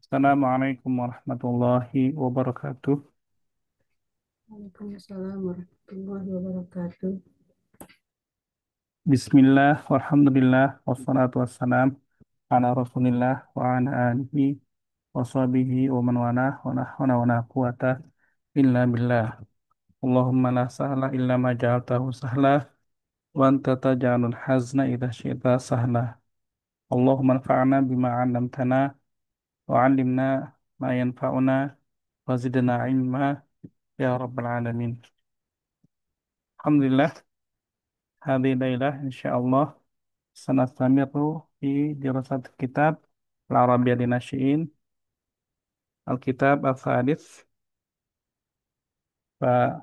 Assalamualaikum warahmatullahi wabarakatuh. Waalaikumsalam warahmatullahi wabarakatuh. Bismillah, walhamdulillah, wassalatu wassalam ala rasulillah wa ala alihi wa sahbihi wa man walah wa la hawla wa la quwata illa billah. Allahumma la sahla illa ma ja'altahu sahla wa anta taj'alul hazna idha syi'ta sahla. Allahumma anfa'na bima 'allamtana wa 'allimna ma yanfa'una wa zidna ilma ya rabbal alamin. Alhamdulillah, hadhihi lailah insyaallah sanastamiru fi dirasat kitab Al-Arabiyyah Linasyi'in Al-Kitab Al-Thalith fa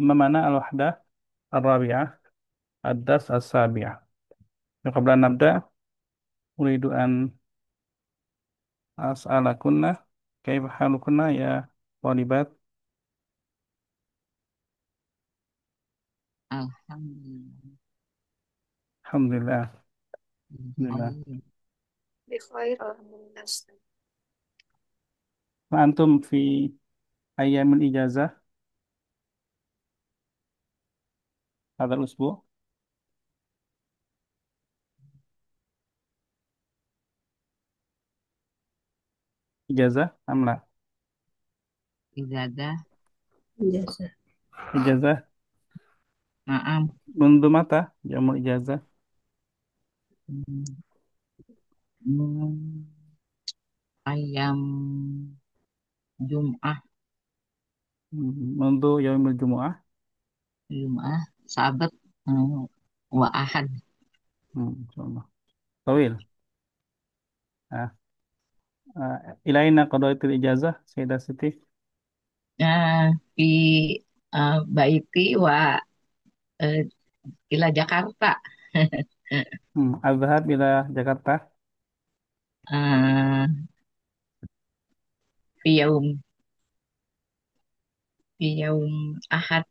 mana al-wahdah Al-Rabi'ah Ad-Dars As-Sabi'ah. Qabla an nabda uridu an as'alakunna kaifa halukunna ya thalibat. Alhamdulillah. Alhamdulillah. Alhamdulillah. Alhamdulillah. Bikhair, alhamdulillah. Fa antum fi ayyamil ijazah hadzal usbu' ijazah am la? Ijadah. Ijazah. Ijazah Naam. mundu mata jamul ijazah Hmm, Ayam Jum'ah. mundu yaumil jumu'ah. Jum'ah. Sabat. Wa Ahad. Insyaallah. Tawil. Ah, ilaina qadaitul ijazah Sayyidah Siti. Fi Baiti wa eh, ila Jakarta. Azhab ila Jakarta. Eh, fi yaum fi yaum Ahad.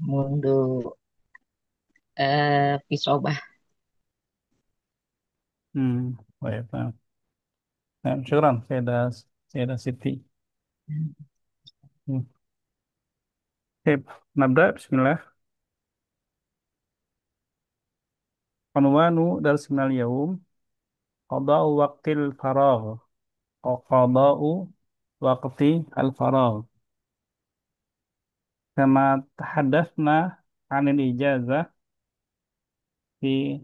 Mundu fi Sobah. Baik, paham. Nah, syukran Sayyidah Siti. Hmm. Baik, nabda bismillah. Unwanu darsinal yaum qada'u waqtil faragh. Qada'u waqti al faragh. Kama tahaddatsna 'anil ijazah fi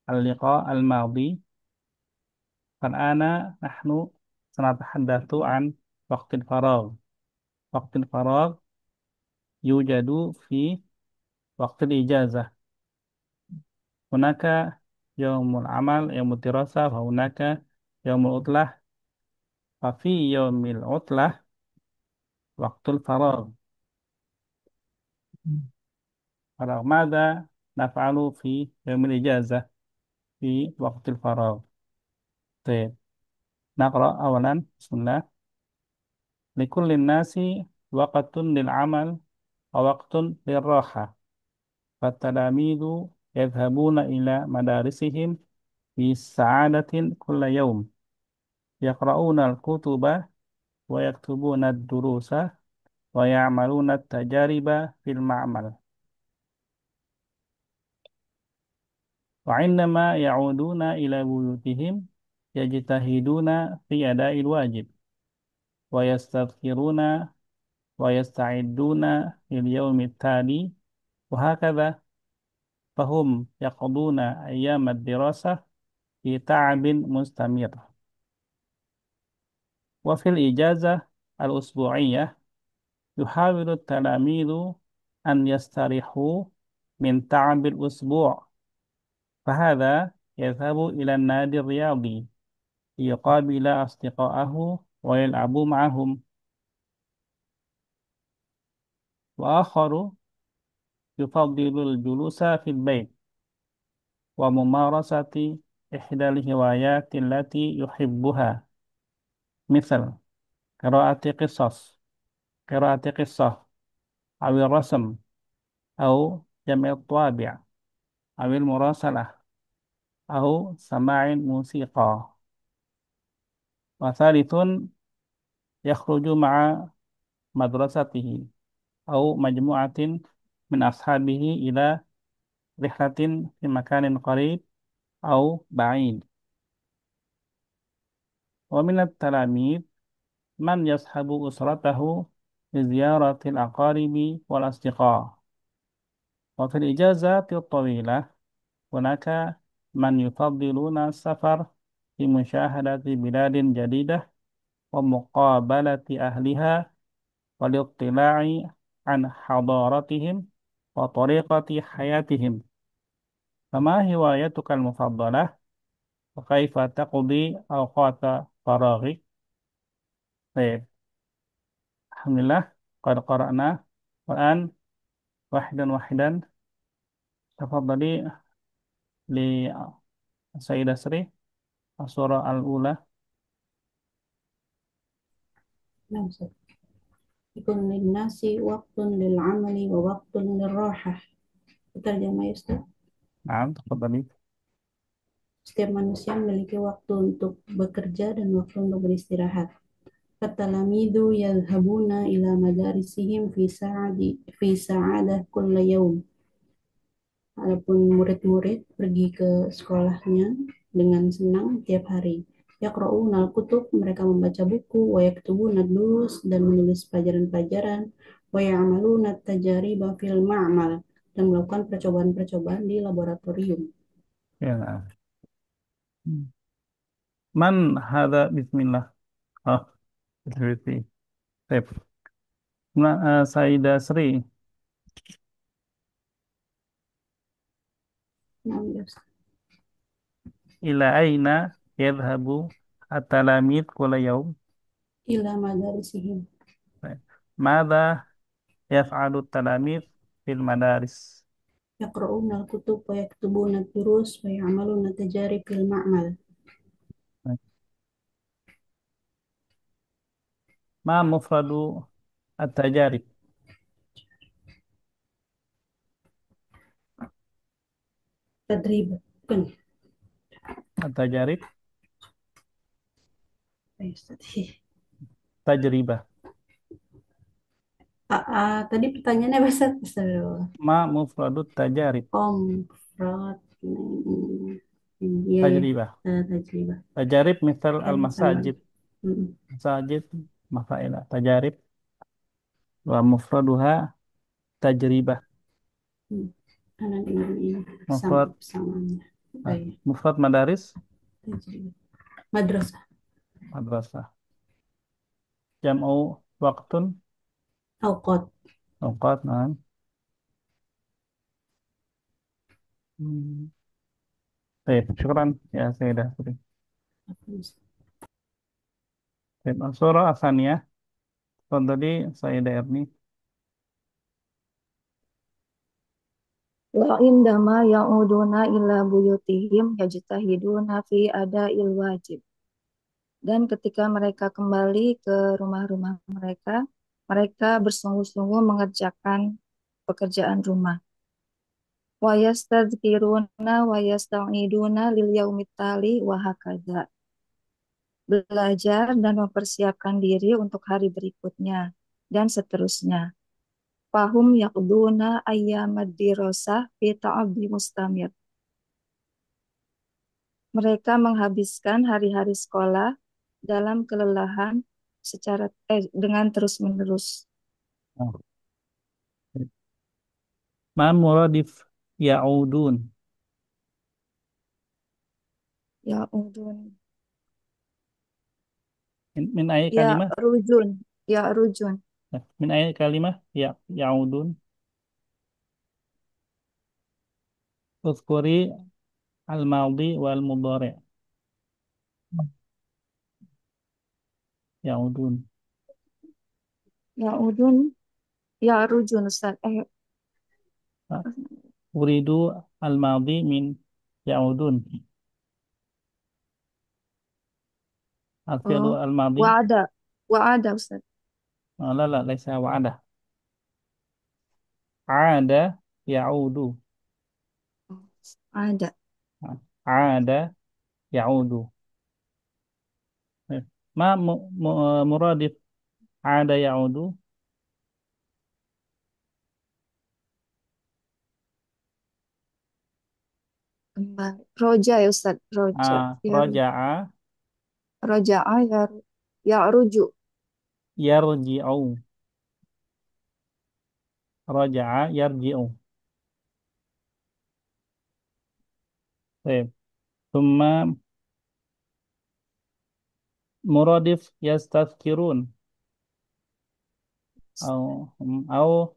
al-liqa al-madi. Fal'ana nahnu sanatahaddatsu an waqtil faragh. Waqtil faragh yujadu fi waqtil ijazah. Hunaka yaumul amal, yaumul dirasah, wa hunaka yaumul utlah. Fa fi yaumil utlah waqtul faragh. Faragh madza naf'alu fi yaumil ijazah fi waqtil faragh. Baik. Naqra awalan. Bismillah. Likullin nasi waqtun lil amal wa waqtun lil raha. فالتلاميذ يذهبون إلى مدارسهم في سعادة كل يوم يقرؤون الكتب ويكتبون الدروس ويعملون التجارب في المعمل وعندما يعودون إلى بيوتهم يجتهدون في أداء الواجب ويستذكرون ويستعدون لليوم التالي وهكذا فهم يقضون أيام الدراسة في تعب مستمر. وفي الإجازة الأسبوعية يحاول التلاميذ أن يستريحوا من تعب الأسبوع فهذا يذهب إلى النادي الرياضي ليقابل أصدقائه ويلعب معهم. وآخر يفضل الجلوس في البيت وممارسة إحدى الهوايات التي يحبها مثل قراءة قصص قراءة قصة أو الرسم أو جمع الطوابع أو المراسلة أو سماع موسيقى. وثالث يخرج مع مدرسته أو مجموعة من أصحابه إلى رحلة في مكان قريب أو بعيد. ومن التلاميذ من يصحب أسرته لزيارة الأقارب والأصدقاء. وفي الإجازات الطويلة هناك من يفضلون السفر لمشاهدة بلاد جديدة ومقابلة أهلها والاطلاع عن حضارتهم وطريقة حياتهم. فما هوايتك المفضلة؟ وكيف تقضي أوقات فراغك؟ طيب، الحمد لله قد قرأنا. والآن واحدا واحدا تفضلي لسيدة سري الصورة الأولى. نعم أستاذ. يكون للناس وقت للعمل ووقت للراحة. Terjemah ya Ustaz. نعم تفضلي. Setiap manusia memiliki waktu untuk bekerja dan waktu untuk beristirahat. Fatalamidu yadhhabuna ila madarisihim fi sa'adah kulla yaum. Adapun murid-murid pergi ke sekolahnya dengan senang tiap hari. Yaqra'una al-kutub, mereka membaca buku, wa yaktubuna durus, dan menulis pelajaran-pelajaran, wa ya'maluna tajariba fil ma'mal, dan melakukan percobaan-percobaan di laboratorium. Ya, nah. Man hada bismillah. Oh, bismillah. Baik. Nah, Sayyidah Sri, Nah, ya Ustaz. ila aina yadhhabu at-talamid kulla yawm? Ila madarisihim. Baik. Mada yaf'alu at-talamid fil madaris? Yaqra'una al-kutub wa yaktubuna durus wa ya'maluna tajarib fil ma'mal. Baik. Ma mufradu at-tajarib? Tadrib. Bukan. At-tajarib, Ya, Ustaz. tajribah. Tadi pertanyaannya apa Ustaz? Astagfirullah. Ma mufradu tajarib? Om, fraud, iya ya, Tajribah. tajribah. Tajarib misal Ya, sama. al-masajid. Mm, Masajid mafailah. Tajarib wa mufraduha tajribah. mm. Anak ini sama Mufrad, samaannya. Baik, mufrad madaris, tajribah. Madrasah, madrasah. Jam'u waktun, awqat. awqat, nah. Hmm. Baik, syukran ya Sayyidah Sri. Baik, surah Asaniyah. Tadi Sayyidah Erni. Wa indama ya'uduna ila buyutihim yajtahiduna fi ada'il wajib. Dan ketika mereka kembali ke rumah-rumah mereka, mereka bersungguh-sungguh mengerjakan pekerjaan rumah. Wa yastadzkiruna wa yasta'iduna lil yaumit tali wa hakadha. Belajar dan mempersiapkan diri untuk hari berikutnya dan seterusnya. Fahum yaqduna ayyamad dirasah fi ta'abdi mustamir. Mereka menghabiskan hari-hari sekolah dalam kelelahan dengan terus-menerus. Oh. Ma muradif ya'udun. Ya udun, Min ayat ya kalimah? rujun, ya rujun. Min ayat kalimah ya ya'udun. Uzkuri al-madi wal mudhari'. Ya'udun. Ya udun, ya rujun Ustaz. Uridu al-madi min ya'udun. Al-fi'lu Oh, al-madi. wa'ada, wa'ada Ustaz. La la, laisa wa'ada. Ada ya'udu. Oh, ada. Ada ya'udu. Eh, muradif ada ya'udu. Kembali. Roja ya Ustaz. Roja. Ya, Raja'a roja'a ya, ya ruju. yarji'u. Raja'a yarji'u. Baik. ثم مرادف يستذكرون أو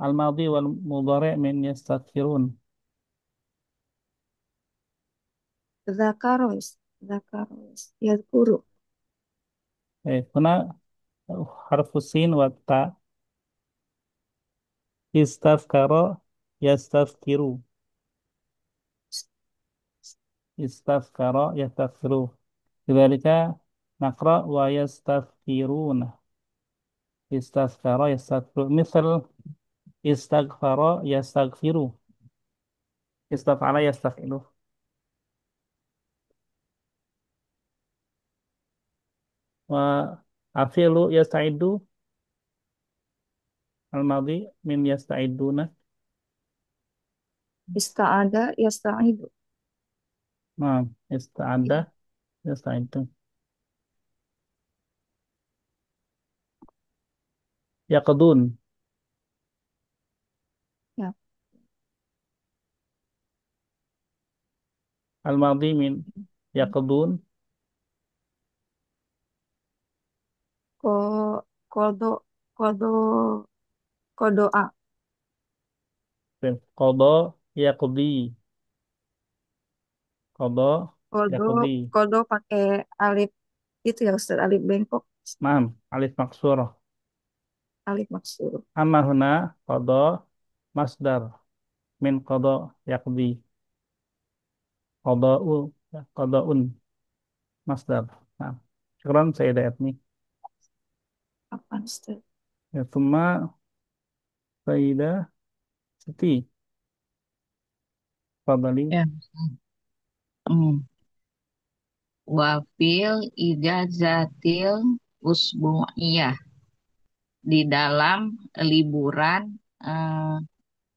الماضي والمضارع من يستذكرون. Zakaros. Zakaros. Yadkuru. هنا حرف السين والتاء. استذكر يستذكر. استذكر يستذكر. لذلك نقرأ ويستذكرون. استذكر يستذكر مثل استغفر يستغفر. استفعل يستفعل. والفعل يستعد الماضي من يستعدون. Ista'ada yasta'idu. نعم استعد يستعد. يقضون Ya. الماضي من يقضون. Ko, kodo, kodo, kodoa. قضاء يقضي. قضاء Kodo, يقضي. kodo pakai alif itu ya Ustaz. Alif bengkok. نعم ألف مكسورة. Alif maksud. أما هنا قضاء مصدر من قضاء يقضي. قضاء قضاء مصدر. نعم شكرا سيدة أتني. Apa Ustaz? Ya, ثم سيدة ستي تفضلي. Ya. Hmm. Wafil ijazatil usbu'iyah di dalam liburan eh,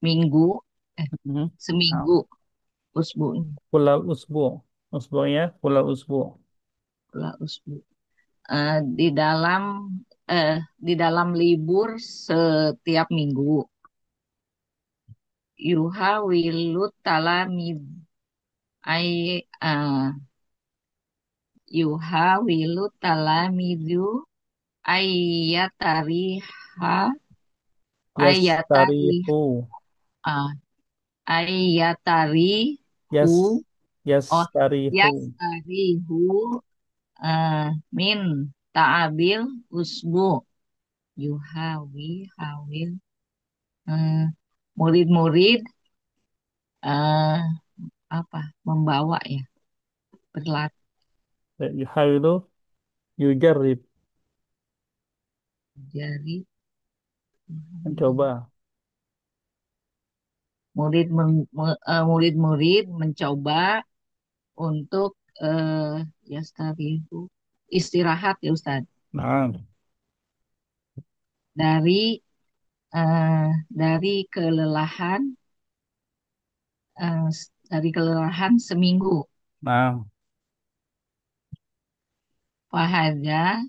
minggu eh, Mhm. seminggu usbu'nya Pulau Usbu. Usbu'nya Pulau Usbu. lah usbu. Di dalam di dalam libur setiap minggu yuha wilut talamid ay yuha wilut talamidu ayatariha ayatari Yastarihu. uh, ayatarihu Yas oh Yastarihu. yastarihu min ta'abil usbu yuhawi hawil eh, murid-murid eh, apa membawa ya berlatih Yuhawilu yujarib. jadi Mencoba. murid-murid mencoba untuk yastarihu istirahat ya Ustaz Nah, dari dari kelelahan eh, dari kelelahan seminggu. nah, Fahaja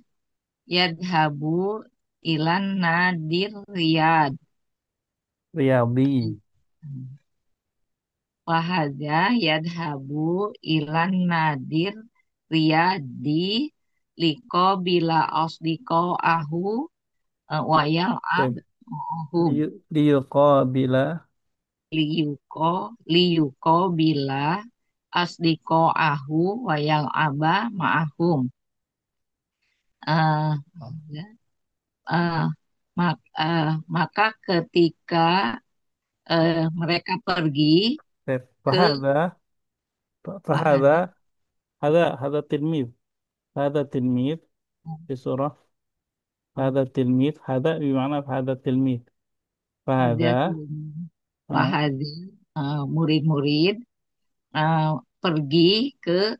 yadhabu ilan nadir riyad. Riyadi. Fahaja yadhabu ilan nadir riyadi liko bila osdiko ahu wayal ab Baik. hum Liyuqabila. liyuko liyuko bila asdiko ahu wayal aba ma'ahum. Eh, ya, eh, maka ketika mereka pergi Baik. ke Fahada. Pahada, Fahada. هذا تلميذ. هذا تلميذ في سورة. هذا التلميذ. هذا بمعنى هذا التلميذ. ada فهذا tuh آه. Pahada murid-murid eh, pergi ke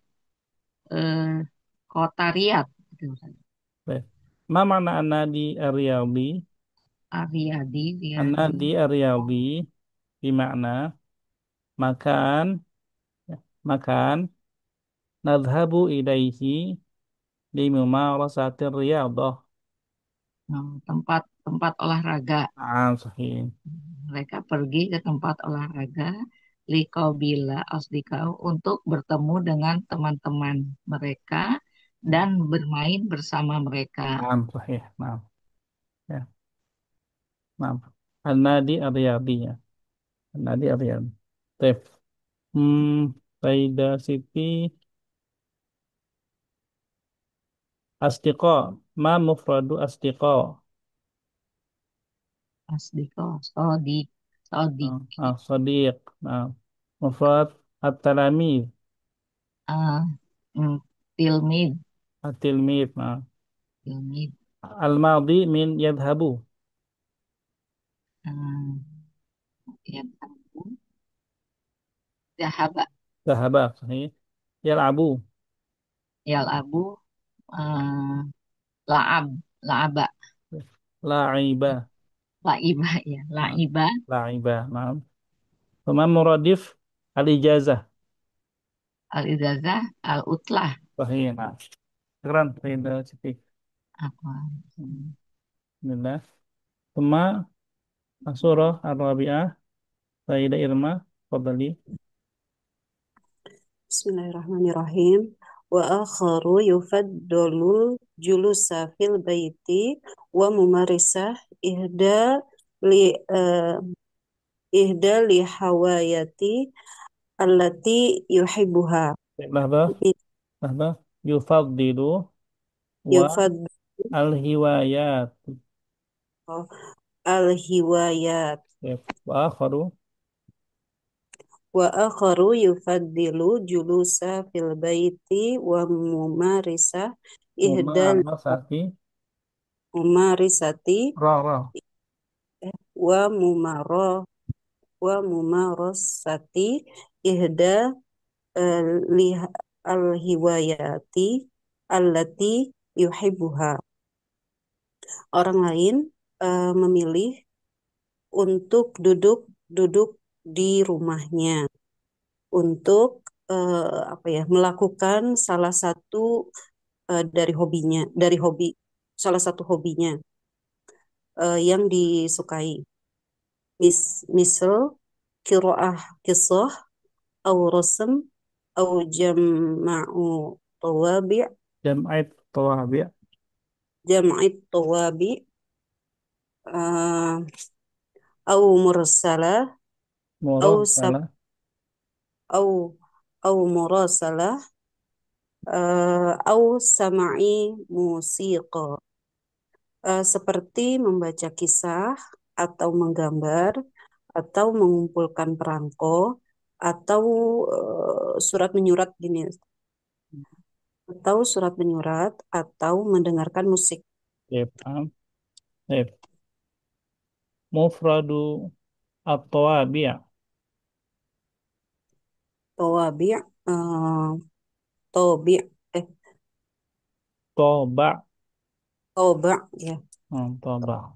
eh, kota Riyadh. Gitu. Baik. Ma mana ana di Riyadhi? Riyadi, Ana Riyadi. di Riyadhi bermakna makan, ya, makan nadhabu ilaihi limumarasati riyadhah. Tempat tempat olahraga. Ah, sahih. Mereka pergi ke tempat olahraga Likobila Asdikau untuk bertemu dengan teman-teman mereka dan bermain bersama mereka. Ah, sahih. Maaf. Ya, maaf. An-Nadi Ar-Riyadhi ya. An-Nadi Ar-Riyadhi. Tep. Saida Siti Asdiqa. Ma mufradu Asdiqa. Asdiko, Sodik, Sodik, Sadiq. Nah, mufrad At-Talamid. ah, mm, Tilmid, At-Tilmid. Nah, Tilmid, Al-Madi min yadhabu. ah, ya, Zahaba, Zahaba. Sahih. Yal'abu. Yal Abu, ah, Laab, Laaba, La'iba. Laiba ya, Nah, Laiba, La'iba. Nah. Pema muradif al-ijazah. Al-Izazah, Al-Utlah. Sahih. Nah, keren. Saida Siti. Apa? Bismillah. Pema surah Ar-Rabi'ah. Saida Irma. Fadali. Bismillahirrahmanirrahim. Wa akharu yufaddalul julusa fil baiti wa mumarisah li eh, ihda li hawayati allati yuhibbuha. Lahdah. Lahdah. Yufaddilu wa Yufaddal al-hiwayat. al-hiwayat. Ya, wa akharu Wa akharu yufaddilu julusa fil baiti wa mumarisah ihdal mumarasati mumarisati ra ra wa mumaro wa mumarasati ihda liha al-hiwayati allati yuhibbuha. Orang lain memilih untuk duduk di rumahnya untuk apa ya melakukan salah satu dari hobi salah satu hobinya yang disukai. Misal kiroah kisah au rasm au jama'u tawabi' jam'at tawabi' jam'it tawabi' uh, au mursalah au sab mursalah au au murasalah au sama'i musiqa. Seperti membaca kisah atau menggambar atau mengumpulkan perangko atau surat menyurat gini atau surat menyurat atau mendengarkan musik. ya paham ya mufradu at-tawabi' Tawabi' tawabi' eh toba tawba' ya toba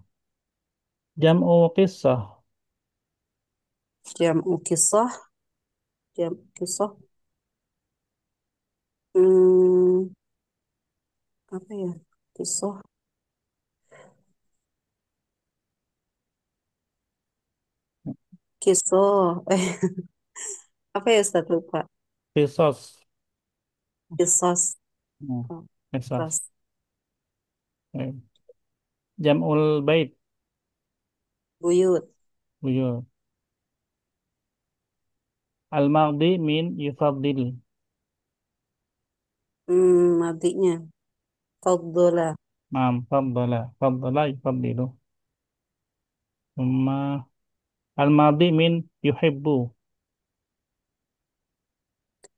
jam'u qissah jam'u kisah jam'u kisah hmm, apa ya kisah kisah apa ya Ustaz lupa qisas kisah hmm. Qisas kisah ya. Jam'ul bait buyut buyut al-magdi min yufaddil madinya faddala ma'am faddala yufaddilu Thumma al-madi min yuhibbu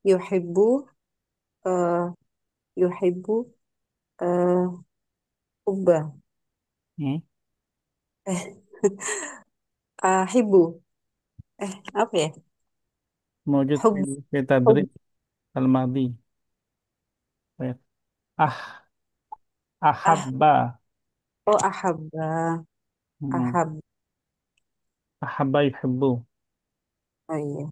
yuhibbu eh, yuhibbu eh, hubba hmm. eh ahibbu apa ya Mawjud hub fi hub tadrib Al-Madi. Baik. Ah, Ah, ahabba. oh ahabba. Hmm. Ahab. Ahabba yuhibbu. Oh iya.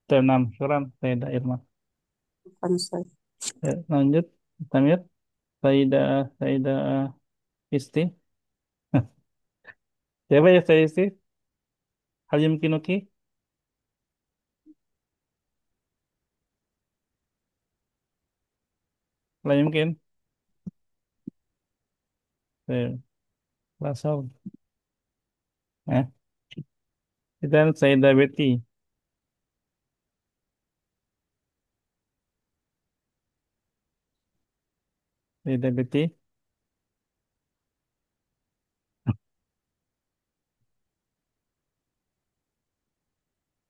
Tenam, syuran, Sayyidah Irma. Konsep. Lanjut, Tamir. Sayyidah, Sayyidah Isti. Siapa ya Sayyidah Isti? Hal yumkinuki? La yumkin. Lasal. Eh, dan Sayyidah Betty. Sayyidah Betty.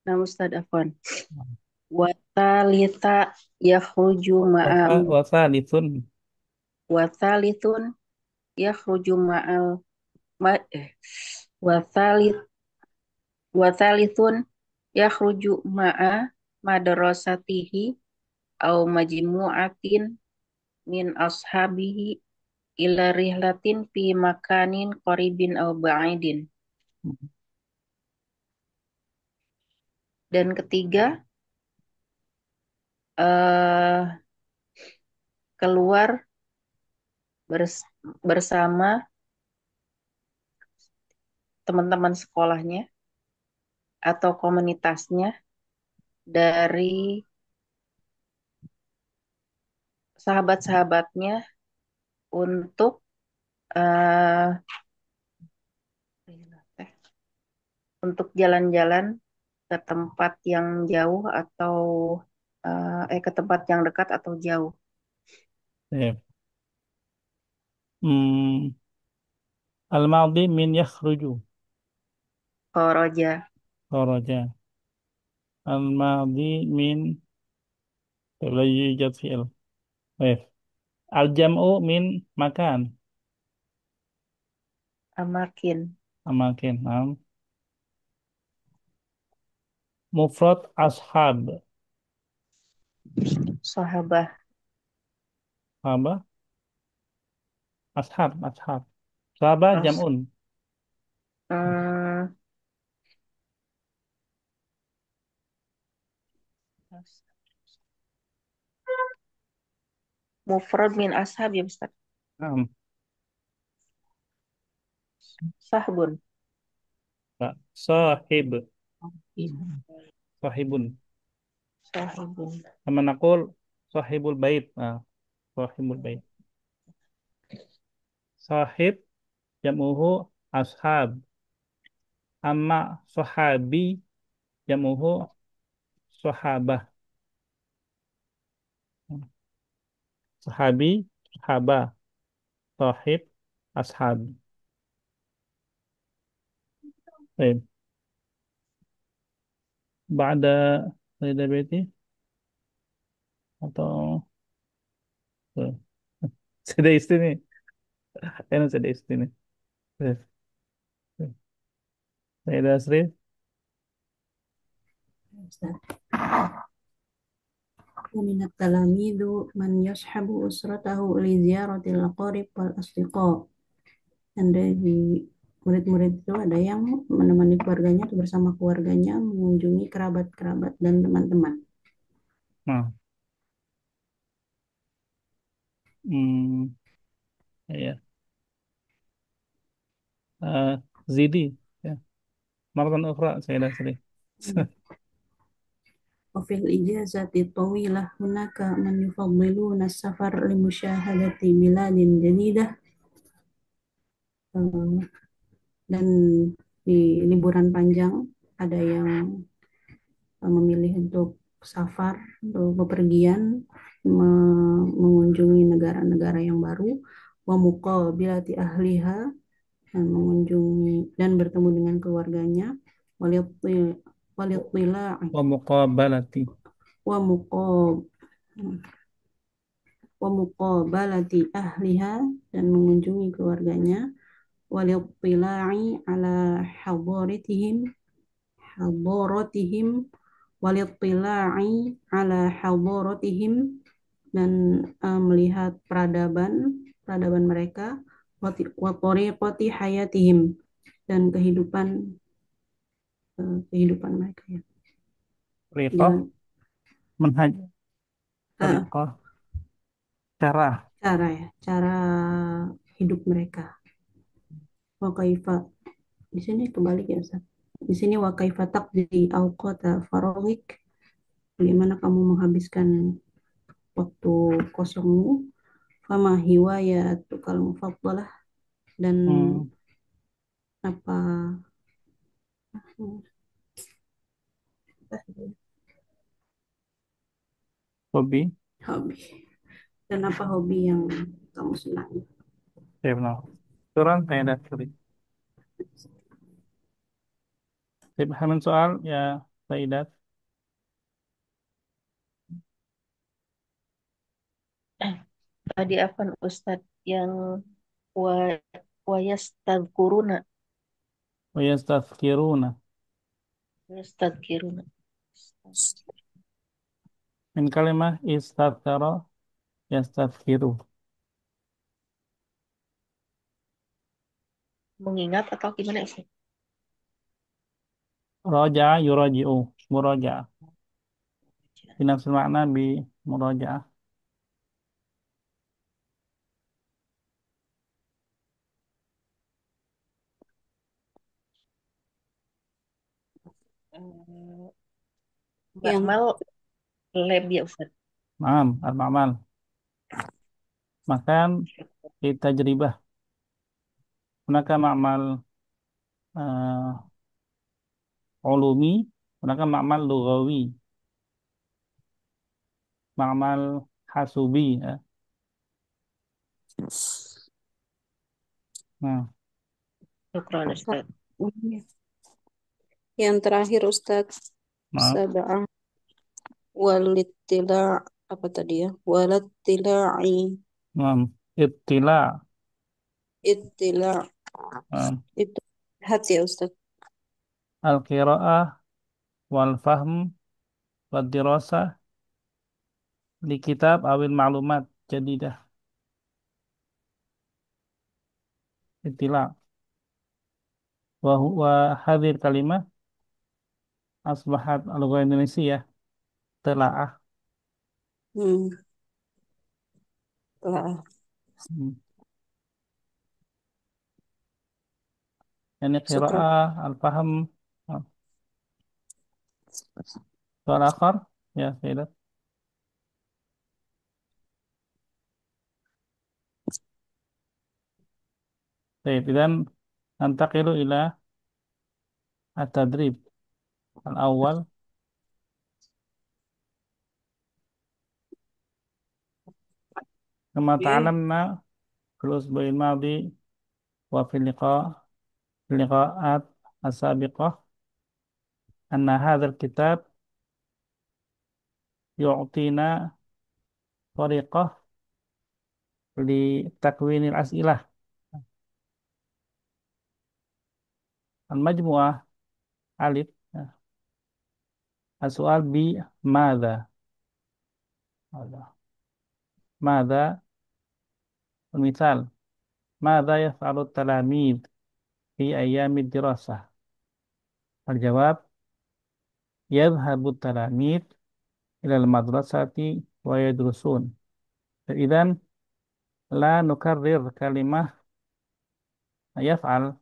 Nah, Ustaz Afwan. Watalita yakhruju Wasa, ma'am. wasa, lisun. Watalitun yakhruju ma'al. Ma, eh. Watalit, watalithun yakhruju ma'a madrasatihi au majmu'atin min ashabihi ila rihlatin fi makanin qaribin au ba'idin. Dan ketiga, eh, keluar bersama teman-teman sekolahnya atau komunitasnya dari sahabat-sahabatnya untuk eh, jalan-jalan ke tempat yang jauh atau ke tempat yang dekat atau jauh. Ya. Hmm, al-madi min yakhruju. Koroja, Kharaja. Al-madi min la yujad fi'il. Baik. Al-jam'u min makan. amakin, Amakin. Naam. Mufrad ashab. sahabah, Apa? Ashab, ashab. Sahabah ras, jam'un. hmm, mufrad min ashab ya Ustaz. Naam. Sahbun. Pak. Sahib. Ibu. Sahibun. Sahibun. Sama nakul sahibul bait. Nah, sahibul bait. Sahib jam'uhu ashab. Amma sahabi jam'uhu sahabah. Sahabi, sahabah. Sahib, ashab. Baik. Ba'da Sayyidah Betty atau Sayyidah Isti nih. Enak Sayyidah Isti nih. Baik. Sayyidah Asri. Ustaz. ومن التلاميذ من يصحب أسرته لزيارة الأقارب والأصدقاء. Dan dari murid-murid itu ada yang menemani keluarganya atau bersama keluarganya mengunjungi kerabat-kerabat dan teman-teman. Nah, hmm, ya. Zidi. Ya. Maratan ukhra Sayyidah Asri. وفي الإجازة الطويلة هناك من يفضلون السفر لمشاهدة بلاد جديدة. Dan di liburan panjang ada yang memilih untuk safar, untuk bepergian, mengunjungi negara-negara yang baru, wa muqabilati ahliha, dan mengunjungi dan bertemu dengan keluarganya, walittila' Wa muqabalati. wa muqab wa muqabalati ahliha, dan mengunjungi keluarganya, walittila'i ala hadaratihim walittila'i ala hadaratihim, dan melihat peradaban mereka, wa tariqati hayatihim, dan kehidupan mereka, ya. Riqah, Jalan manhaj, eh, riqah, cara. cara hidup mereka. Wa kaifa, di sini kebalik ya Ustaz. Di sini wa kaifa taqdi awqata faragik, bagaimana kamu menghabiskan waktu kosongmu, fama hiwayatukal mufaddalah, dan Hmm, apa hobi. hobi, dan apa hobi yang kamu senangi. Ya benar. Turun saya dah tulis. Saya paham soal ya, Saidat. Tadi apa Ustadz yang wa wayastadzkuruna Wa yastazkiruna. yastadzkiruna Min kalimah istadzkara yastazkiru. mengingat atau gimana Ustadz? Raja yuraji'u. Muraja. Binafsul makna bi muraja. Eh, Yang Makmal lab ya Ustadz. Maam, al-ma'mal. Makan kita jeribah. Hunaka ma'mal ulumi. Hunaka ma'mal lugawi. Ma'mal hasubi. Ya. Nah, Syukran Ustadz. yang terakhir Ustadz, maaf. sab'ah walittila', apa tadi ya? Walattila'i, Maaf. Ibtila. ittila', Maaf. itu hati ya Ustadz. Al-qira'ah wal fahm wal dirasah li kitab awil ma'lumat jadidah. Ibtila. Wa hadir kalimah asbahat al-lugha Indonesia telaah. Hmm, telah. Hmm. Yani Syukran. qira'ah al-fahm. Soal akhar ya Sayyidat. Baik, dan nantaqilu ila at-tadrib al-awwal. Kama ta'alamna fil usbu'il madi wa fil liqa'at as-sabiqah anna hadzal kitab yu'tina tariqah li takwinil as'ilah al-majmu'ah alif ya. As-su'al bi madza madza misal madza yaf'alu talamid fi ayyamid dirasah al-jawab yadhhabu talamid ila al-madrasati wa yadrusun. Idzan la nukarrir kalimah yaf'al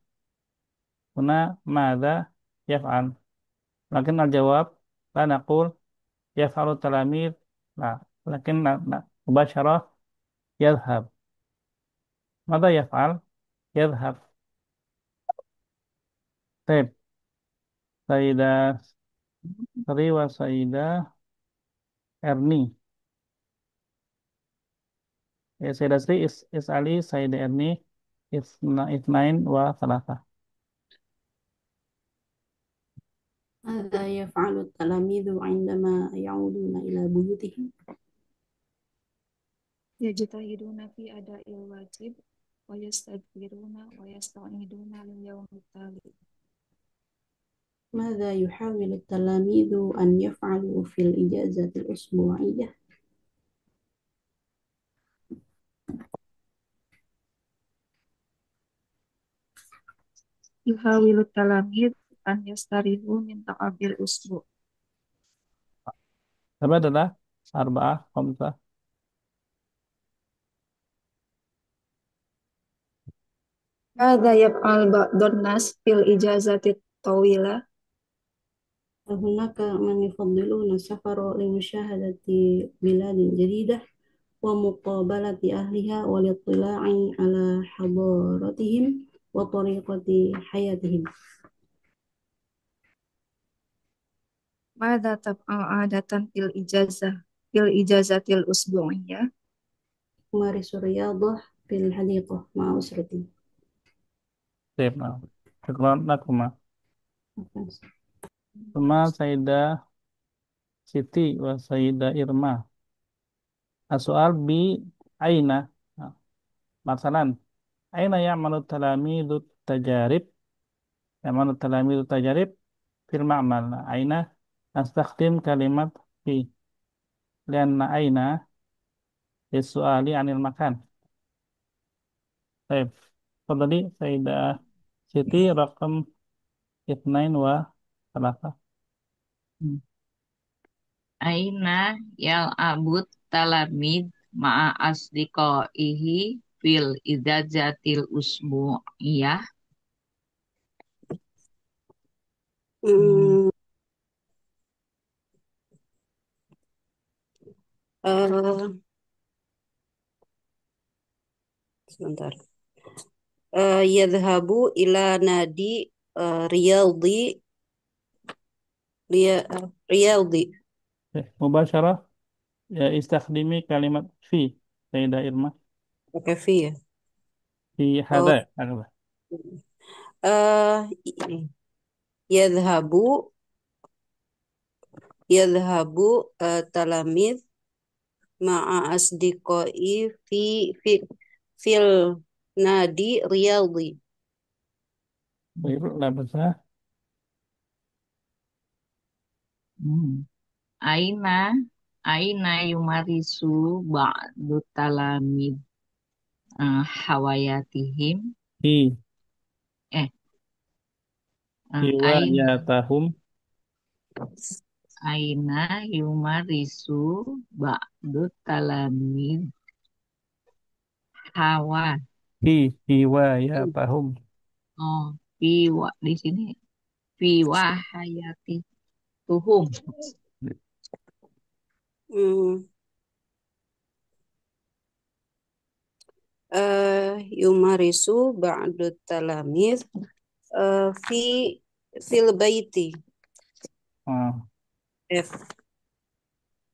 huna madza yaf'al. Lakin al-jawab la naqul yaf'alu talamid la, lakin mubasyarah yadhhab. Madza yaf'al? Yadhhab. Baik, Sayyidah Sri wa Sayyidah Erni. Ya, Sayyidah Sri is Ali, Sayyidah Erni isnain wa thalatha. ماذا يفعل التلاميذ عندما يعودون إلى بيوتهم؟ Yajtahiduna fi ada'il wajib wa yastadbiruna wa yasta'iduna lil yawmit tali. ماذا يحاول التلاميذ أن يفعلوا في الإجازة الأسبوعية؟ يحاول التلاميذ أن يستريحوا من تعب الأسبوع. تبادل أربعة خمسة. ماذا يفعل بعض الناس في الإجازة الطويلة؟ هناك من يفضلون السفر لمشاهدة بلاد جديدة ومقابلة أهلها والاطلاع على حضارتهم وطريقة حياتهم. ماذا تفعل عادة في الإجازة الأسبوعية؟ أمارس الرياضة في الحديقة مع أسرتي. طيب نعم. شكرا لكم. ثم سيدة سيتي وسيدة إرما. السؤال أين مثلا أين يعمل التلاميذ التجارب في المعمل. أين نستخدم كلمة في لأن أين للسؤال عن المكان. طيب تفضلي سيدة سيتي رقم 2 و3. Aina yal'abut talamid ma'a asdiqaihi fil idajatil usbu'iyah. Hmm, eh, sebentar. Yadhabu ila nadi riyadi riyadi. مباشرة استخدمي كلمة في سيدة إرما Pakai fi ya. في Oh, هذا أغلى. ini. Yadhabu yadhabu talamid ma'a asdiqai fi fil nadi riyadi. Baik, لا بأس. Aina Aina yumarisu ba'du talamid hawayatihim. في Eh, Aina هواياتهم Aina yumarisu ba'du talamid hawa. في هواياتهم. Oh, di sini fi wahayati tuhum. Hmm, Yumarisu ba'du talamid fi fil baiti. آه. F.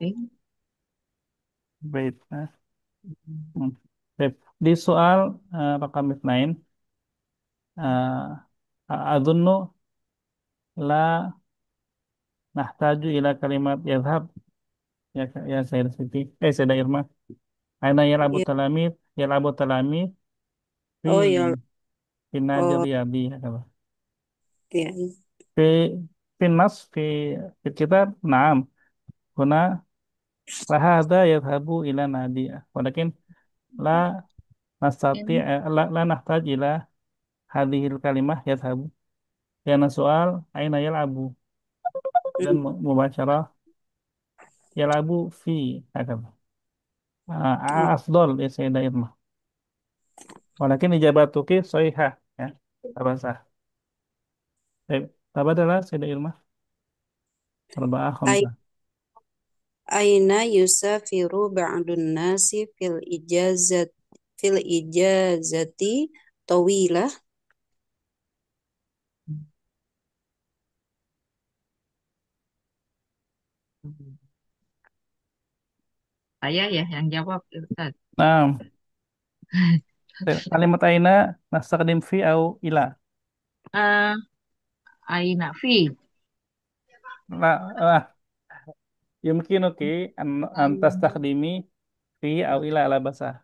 Eh, Baik. Hmm. Baik. Di soal raqam 2 أظن لا نحتاج إلى كلمة يذهب يا سيدة سيتي سيدة إرما. أين يلعب Ya. التلاميذ في Oh ya. في النادي Oh الرياضي هكذا. ya. في في النص في الكتاب نعم هنا فهذا يذهب إلى نادي ولكن لا ini نستطيع لا نحتاج إلى هذه الكلمة يذهب لأن السؤال أين يلعب dan Hmm. مباشرة يلعب في هكذا. Oh, أفضل يا سيدة إرما ولكن إجابتك صحيحة ya bahasa. Baik, adalah Sayyidah Irma. Arba'ah Ai- khamsah. Aina yusafiru ba'dun nasi fil ijazati tawilah. saya ya yang jawab Ustaz. Nah, kalimat aina nastaqdim fi au ila. Eh, Aina fi La, yumkinuki an tastakhdimi fi au ila ala basah.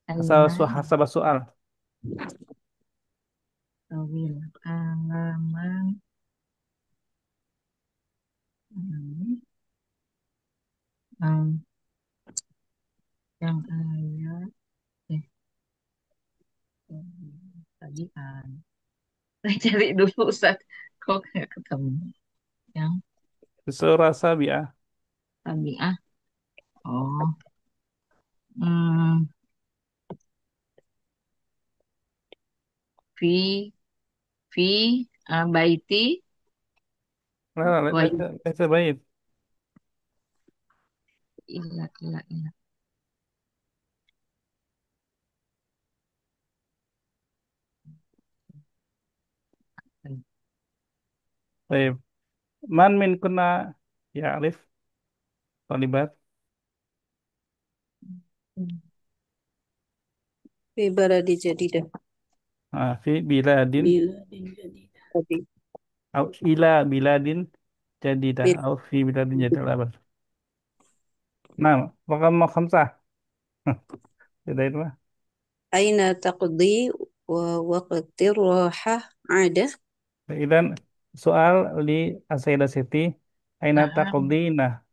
Asal Aina hasab soal. tawil alaman Hmm, yang ayat eh tadi kan saya cari dulu Ustaz kok nggak ketemu yang Surah Sabi'ah. tabiah. Oh, hmm, fi fi baiti لا لا wa ليس بعيد. illa illa illa. طيب من منكنا يعرف طالبات؟ Fi baladi jadidah. في بلاد Biladin jadidah. Tadi. أو إلى بلاد جديدة Bil- أو في بلاد جديدة أبدا. نعم رقم خمسة. كده itu mah. Aina taqdi wa waqti raha ada. إذن soal di Asaidah Siti Aina Nah, taqdina.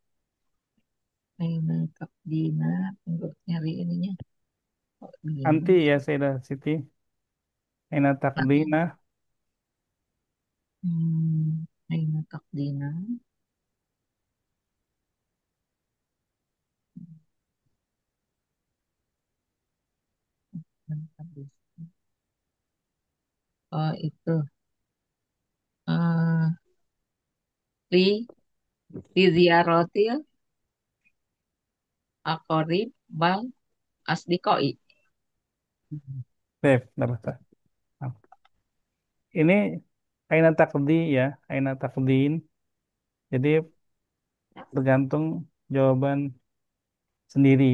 ini takdina untuk nyari ininya. Kok Anti bingung. ya Asaidah Siti Aina Tapi, taqdina. ini takdina. Oh, itu. eh li, li ziaratil aqorib bal asdiqoi. Baik, dapat. Ini Aina taqdi ya, Aina taqdin. Jadi tergantung jawaban sendiri.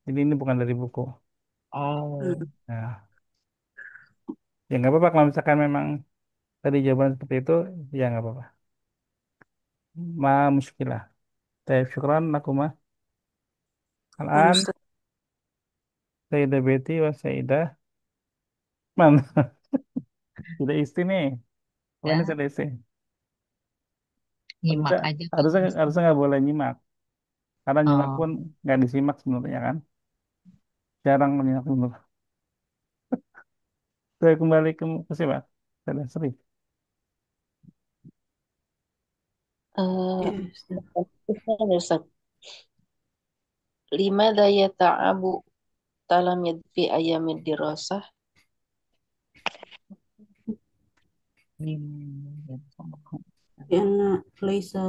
Jadi ini bukan dari buku. Oh, Hmm. Nah, ya nggak apa-apa kalau misalkan memang tadi jawaban seperti itu, ya nggak apa-apa. Ma muskilah. Taib syukran lakuma. Afwan, Al-an Ustaz. Sayyidah Betty wa Sayyidah Man. Sudah istri nih. Oh, ini ya, sudah istri. nyimak Harusnya aja kan. harusnya harusnya nggak boleh nyimak. Karena nyimak Oh, pun nggak disimak sebenarnya kan. Jarang menyimak dulu. Saya kembali ke siapa? Saya Sri. Eh, Ya, Ustaz. Ustaz. Lima daya ta'abu talamid fi ayamid dirasah. lima. Karena laisa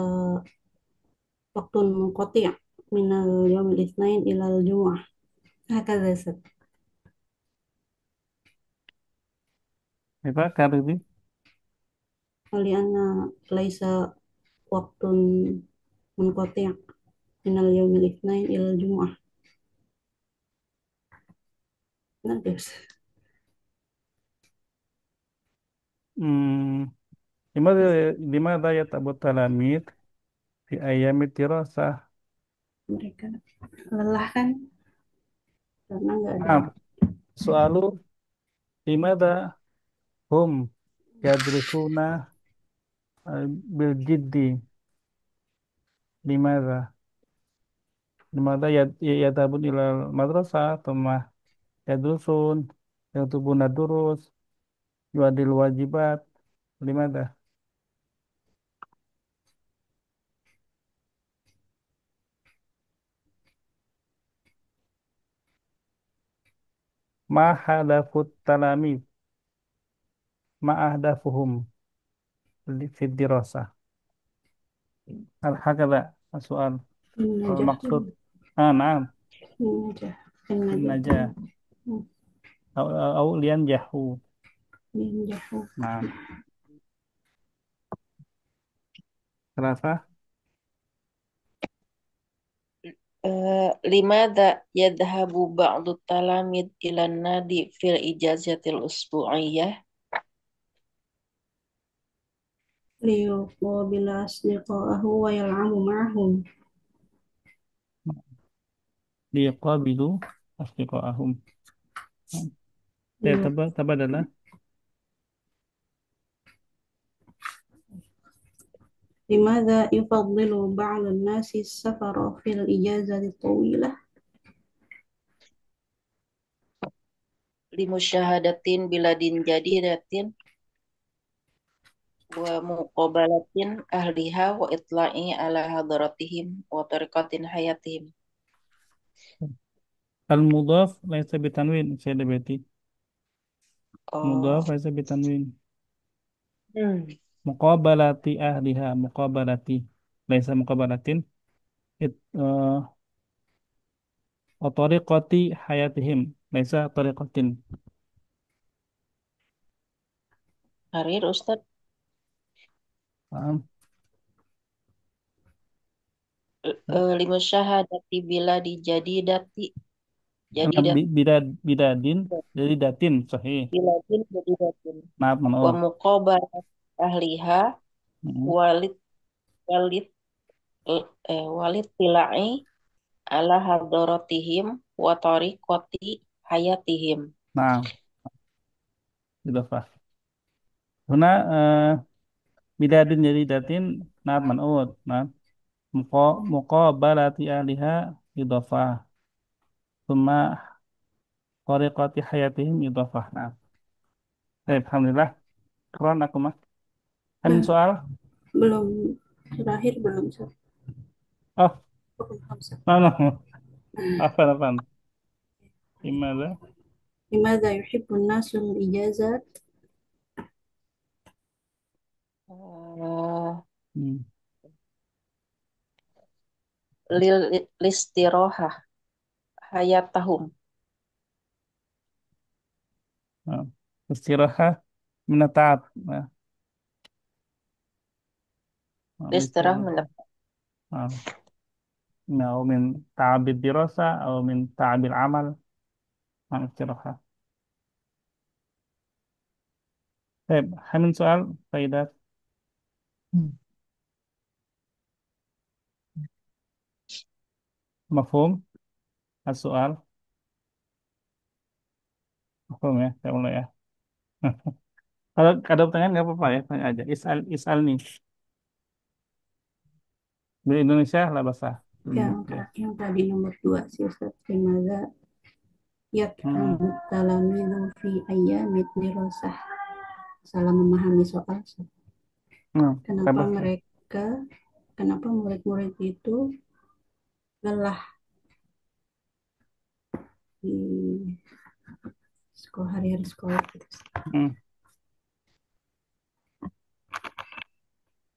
waktun munqati' minal yaumil itsnain ilal jumu'ah. Hakadha Ustaz. Apa Karidi? Lianna laisa waktun munqati' minal yaumil itsnain ilal jumu'ah. Nanti Ustaz. Hmm, di mana ya tabut talamid di ayamid dirasah. Mereka lelah kan karena nggak ada. Ah, soalu di hum yadrusuna bil jiddi. Limada? Limada yatabun ilal madrasah thumma yadrusun yaktubuna durus yuadil wajibat. Limada? Ma hadafut talamid ma ahdafuhum fi dirasah. Hal hakada soal al Najah maksud. Ah, naam. Najah Najah Najah au lian jahu. Najah. Nah, terasa Limada yadhabu ba'du talamid ilan nadi fil ijazatil usbu'iyah. ليقابل أصدقاءه ويلعب معهم. liqabilu asdiqaahum. ليق- Tabadalah لماذا يفضل بعض الناس السفر في الإجازة الطويلة؟ Limusyahadatin biladin jadidatin wa muqabalatin ahliha wa itla'i ala hadaratihim wa tariqatin hayatihim. Al-mudhaf laisa bitanwin, saya berarti. Mudhaf Oh. laisa bitanwin. Hmm. Muqabalati ahliha, muqabalati. Laisa muqabalatin. It, wa tariqati hayatihim. Laisa tariqatin. Harir Ustaz. Paham? Limusyahadati biladi jadidati Nah, jadidat bidadin, jadi datin, sahih. biladin jadidatin Maaf, wa man'ut. muqabalat ahliha Hmm. walid walid walid tila'i ala hadaratihim wa tariqati hayatihim. Nah, idhofah. Huna bidadin jadi datin, naat man'ut. Nah, muqabalati ahliha idhofah. Thumma tariqati hayatihim idhofah. Nah, baik, alhamdulillah. Keren aku mah. Amin Nah, soal? belum terakhir belum Ustaz. Oh, Belum, Ustaz. no, no. Apa? Gimana? لماذا يحب الناس الإجازات؟ Eh, Hmm. listirohah hayatahum. Nah, istirahat menetap. Nah, Listirah istirahat. mendapat Nah, أو من تعب الدراسة أو من تعب العمل مع الاستراحة. طيب من سؤال فإذا مفهوم السؤال مفهوم ya saya mulai ya. Kalau ada pertanyaan nggak apa-apa ya tanya aja. Isal nih di Indonesia lah bahasa. Ya. Yang tadi nomor 2 sih Ustaz. Limaza Hmm. yat'amu talamidu fi ayyamid dirasah. Salah memahami soal. Hmm. Kenapa Apa? kenapa murid-murid itu lelah di hari-hari sekolah gitu. Hmm.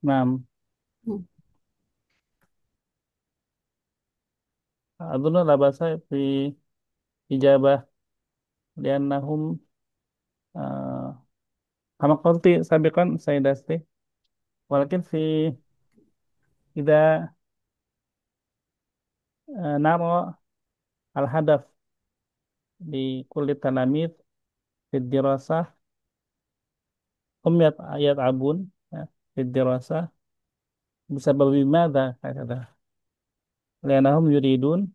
Nah, Hmm. أظن لا بأس في إجابة لأنهم كما قلت سابقا سيداتي ولكن إذا نرى الهدف لكل التلاميذ في الدراسة هم يتعبون في الدراسة بسبب ماذا هكذا لأنهم يريدون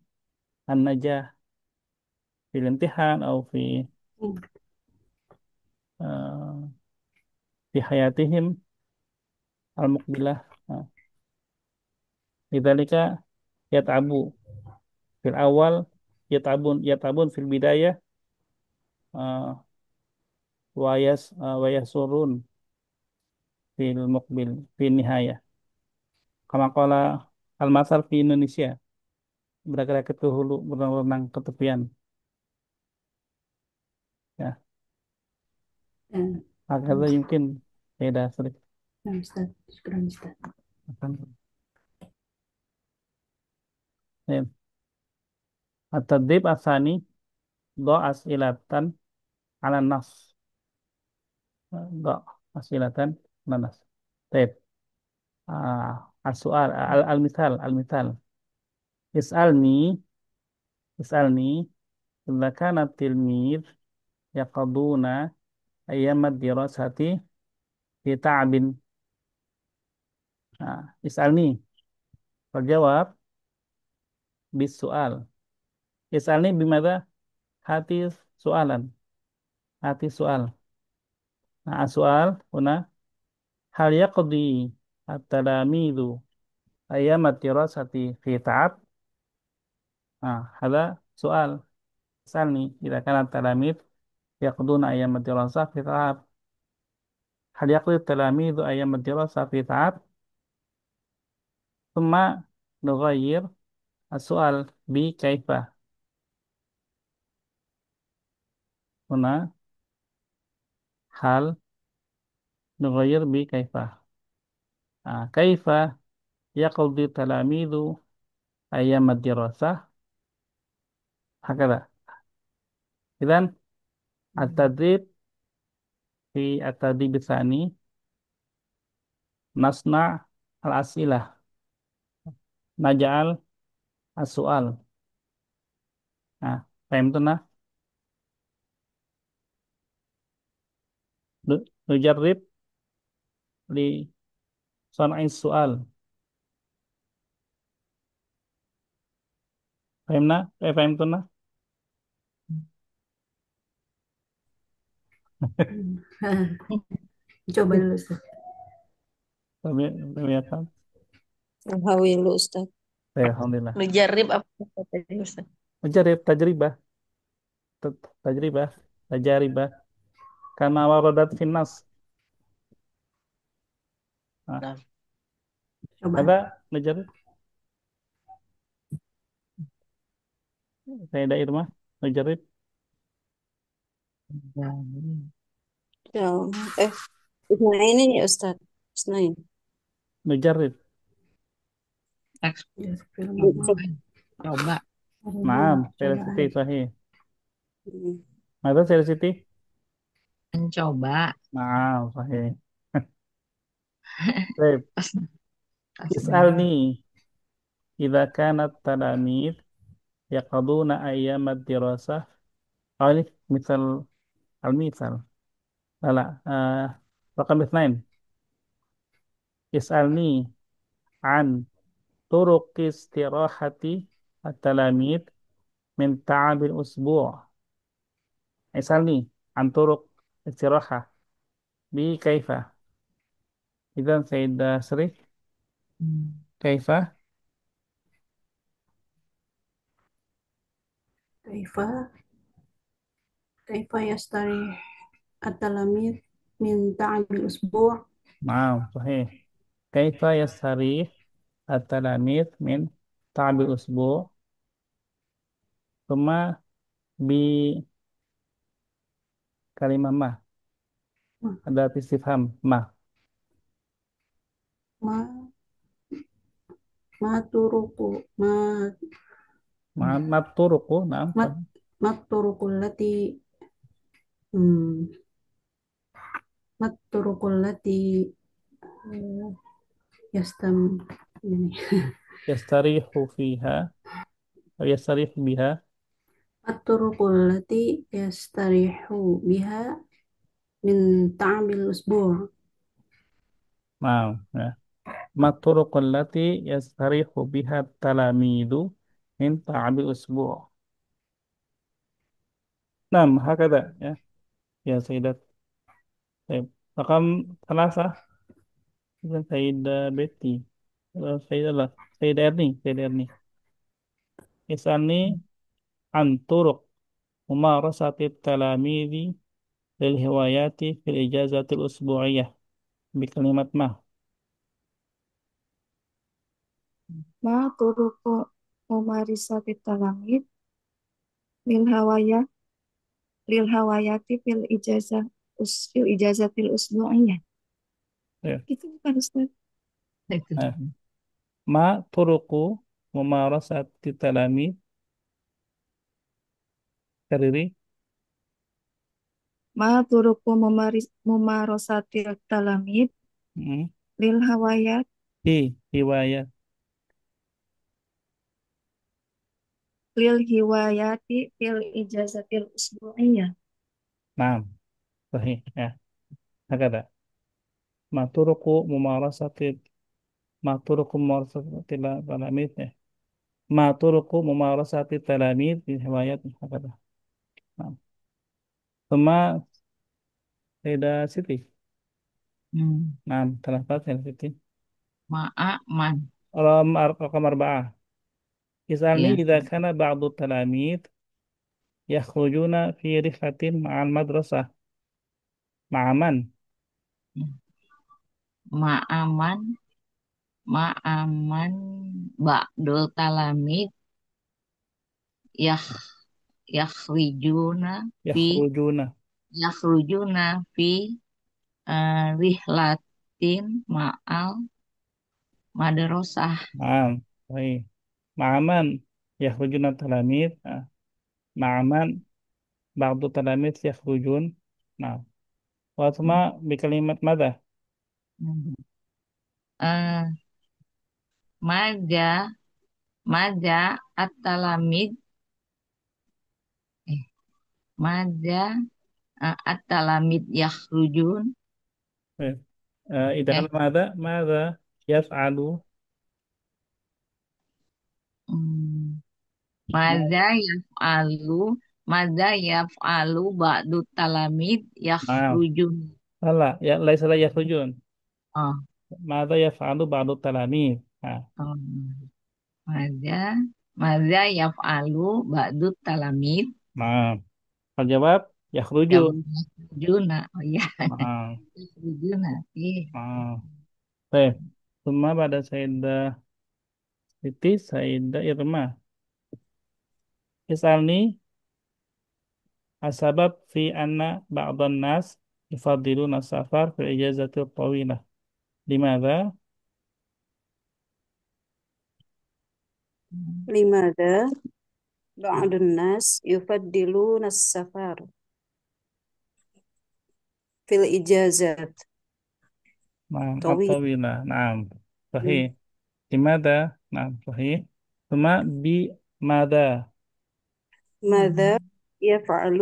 النجاح في الامتحان أو Hmm. آه، في حياتهم المقبلة لذلك يتعبوا في الأول يتعبون في البداية آه، ويسرون في المقبل في النهاية كما قال المثل في Indonesia bergerak ke hulu berenang ke tepian ya Dan, هكذا يمكن إذا صدق dan Ustaz, syukran Ustaz. التدريب الثاني ضع أسئلة على النص ضع أسئلة على النص طيب السؤال المثال اسألني اسألني إذا كان التلميذ يقضون أيام الدراسة في تعب اسألني فالجواب بالسؤال اسألني بماذا هاتي سؤالا هاتي سؤال السؤال هنا هل يقضي at-talamidu أيام الدراسة في تعب. هذا سؤال. سألني إذا كان التلاميذ يقضون أيام الدراسة في تعب، هل يقضي التلاميذ أيام الدراسة في تعب؟ ثم نغير السؤال بكيف. هنا هل نغير بكيف. كيف يقضي التلاميذ أيام الدراسة؟ هكذا. إذن التدريب في التدريب الثاني نصنع الأسئلة، نجعل السؤال. فهمتنا؟ نجرب لصنع السؤال. فهمنا؟ فهمتنا؟ Coba dulu Ustaz. Kebanyakan. Alhamdulillah Ustaz. Alhamdulillah. Nujarib apa tadi Ustaz? Menjarib tajribah, tajribah, tajaribah. Karena waradat finnas. Nah, Coba. Ada menjarib. Saya Irma, menjarib, Ya, Isnaini ya Ustaz. Isnain. menjarib. Ya, Coba. Naam, saya coba. Siti sahih. Hmm. Ada saya Siti? Mencoba. Naam, sahih. Baik, Pas, pas is'alni idza kanat talamid yaqaduna ayyamat dirasah. Oh, ini misal al-misal. Lala, rakam ithnain. Is'alni an turuq istirahati at-talamid min ta'abil usbu'. Is'alni an turuq istirahah bi kaifa. Idzan Sayyidah Sri, kaifa? Kaifa kaifa yastari at-talamid min ta'abil usbu' Naam, sahih. Kaifa yastarih at-talamid min ta'abil usbu'. Thumma bi kalimah ma. Ada istifham ma. ma ma turuku Ma maturuku, naam, ma sahih. ma turukul lati hmm, ma turukul lati eh, yastam ini Yastarihu fiha, atau yastarihu biha. ma turukul lati yastarihu biha min ta'abil usbu' Naam, ya. Maturuku allati yastarihu biha talamidu min ta'abil usbu'. Naam, hakada, ya. Ya, Sayyidat. Baik. Rakam salasah. Idzan Sayyidah Betty. Sayyidah lah. Sayyidah Erni. Sayyidah Erni. Is'alni an turuq mumarasati talamidi lil hiwayati fil ijazatil usbu'iyah. Bikalimat ma. Ma turuku umarisati talamid lil hawaya lil hawayati fil ijazatil usbu'iyah. Ya. Itu bukan Ustaz. itu. Nah, ma turuqu mumarasati talamid. Kariri. Ma turuku mumarasati talamid Hmm. lil hawayat Hiwayat. lil hiwayati fil ijazatil usbu'iyah. Naam. Sahih. Ya. Hakada. Ma turuqu mumarasati ma turuqu mumarasati talamid. Ya. Ma turuqu mumarasati talamid lil hiwayat. Hakada. Naam. Thumma Sayyidah Siti. Hmm. Naam. Talafat Sayyidah Siti. Ma'aman. رقم 4. اسألني Ya. إذا كان بعض التلاميذ يخرجون في رحلة مع المدرسة مع من؟ Ma'aman. Ma'aman. Ba'dul talamid. Yakh. Yakhrijuna. Fi. يخرجون. Yakhrujuna. Fi. Rihlatin. Ma'al. Madrasah. نعم صحيح. مع من يخرجون التلاميذ؟ مع من بعض التلاميذ يخرجون؟ نعم. وثم بكلمة ماذا؟ Eh, maja. Maja. At-talamid. Eh, maja. At-talamid yakhrujun. طيب. إذا Eh, كان ماذا يفعل؟ hmm, ماذا؟ Maza yaf'alu. Maza yaf'alu ba'du talamid نعم. yakhrujun. لا ليس لا يخرجون. Oh, ماذا يفعل بعض التلاميذ؟ oh. Maza. Maza yaf'alu ba'du talamid نعم. الجواب يخرجون. yakhrujuna. Oh ya, نعم. yakhrujuna. نعم. طيب. ثم بعد سيدة Siti Saidah Irma. اسألني السبب في أن بعض الناس يفضلون السفر في الإجازة الطويلة. لماذا؟ لماذا بعض الناس يفضلون السفر في الإجازات نعم طويل؟ الطويلة. نعم صحيح. لماذا؟ نعم صحيح. ثم بماذا؟ ماذا يفعل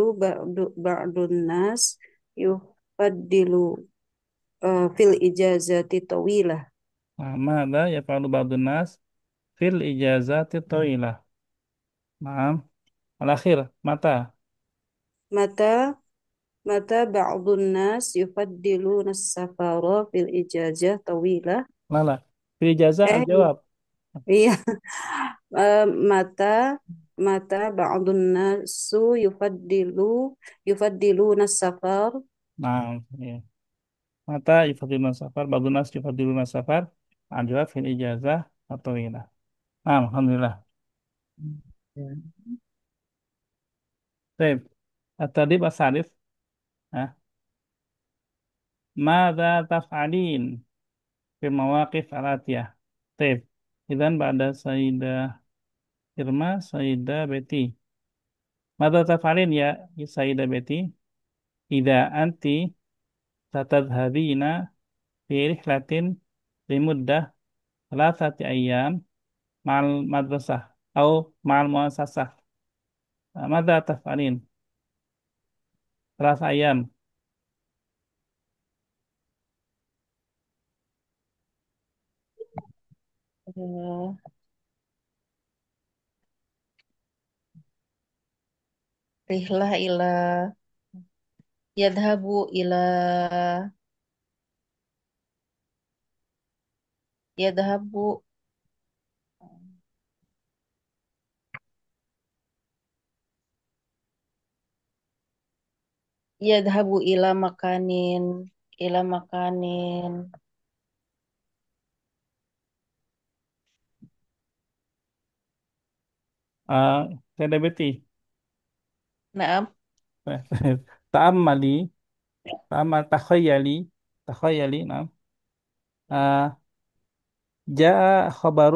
بعض الناس يفضل في الإجازات الطويلة؟ ماذا يفعل بعض الناس في الإجازات الطويلة؟ نعم. الأخير متى؟ متى متى بعض الناس يفضلون السفر في الإجازة طويلة؟ لا لا، في الإجازة eh الجواب. iya. متى متى بعض الناس يفضلون السفر نعم صحيح. متى يفضلون السفر؟ بعض الناس يفضلون السفر. الجواب في الإجازة الطويلة. نعم الحمد لله. طيب. التدريب الثالث. ها. ماذا تفعلين في المواقف الآتية؟ طيب. إذا بعد سيدة إرما سيدة بيتي. ماذا تفعلين يا سيدة بيتي إذا أنت ستذهبين في رحلة لمدة 3 أيام مع المدرسة أو مع المؤسسة؟ ماذا تفعلين 3 أيام؟ Eh, Rihlah ila yadhabu ila yadhabu yadhabu ila makanin Saidah Betty. naam تأملي. تخيلي. نعم. آه جاء خبر.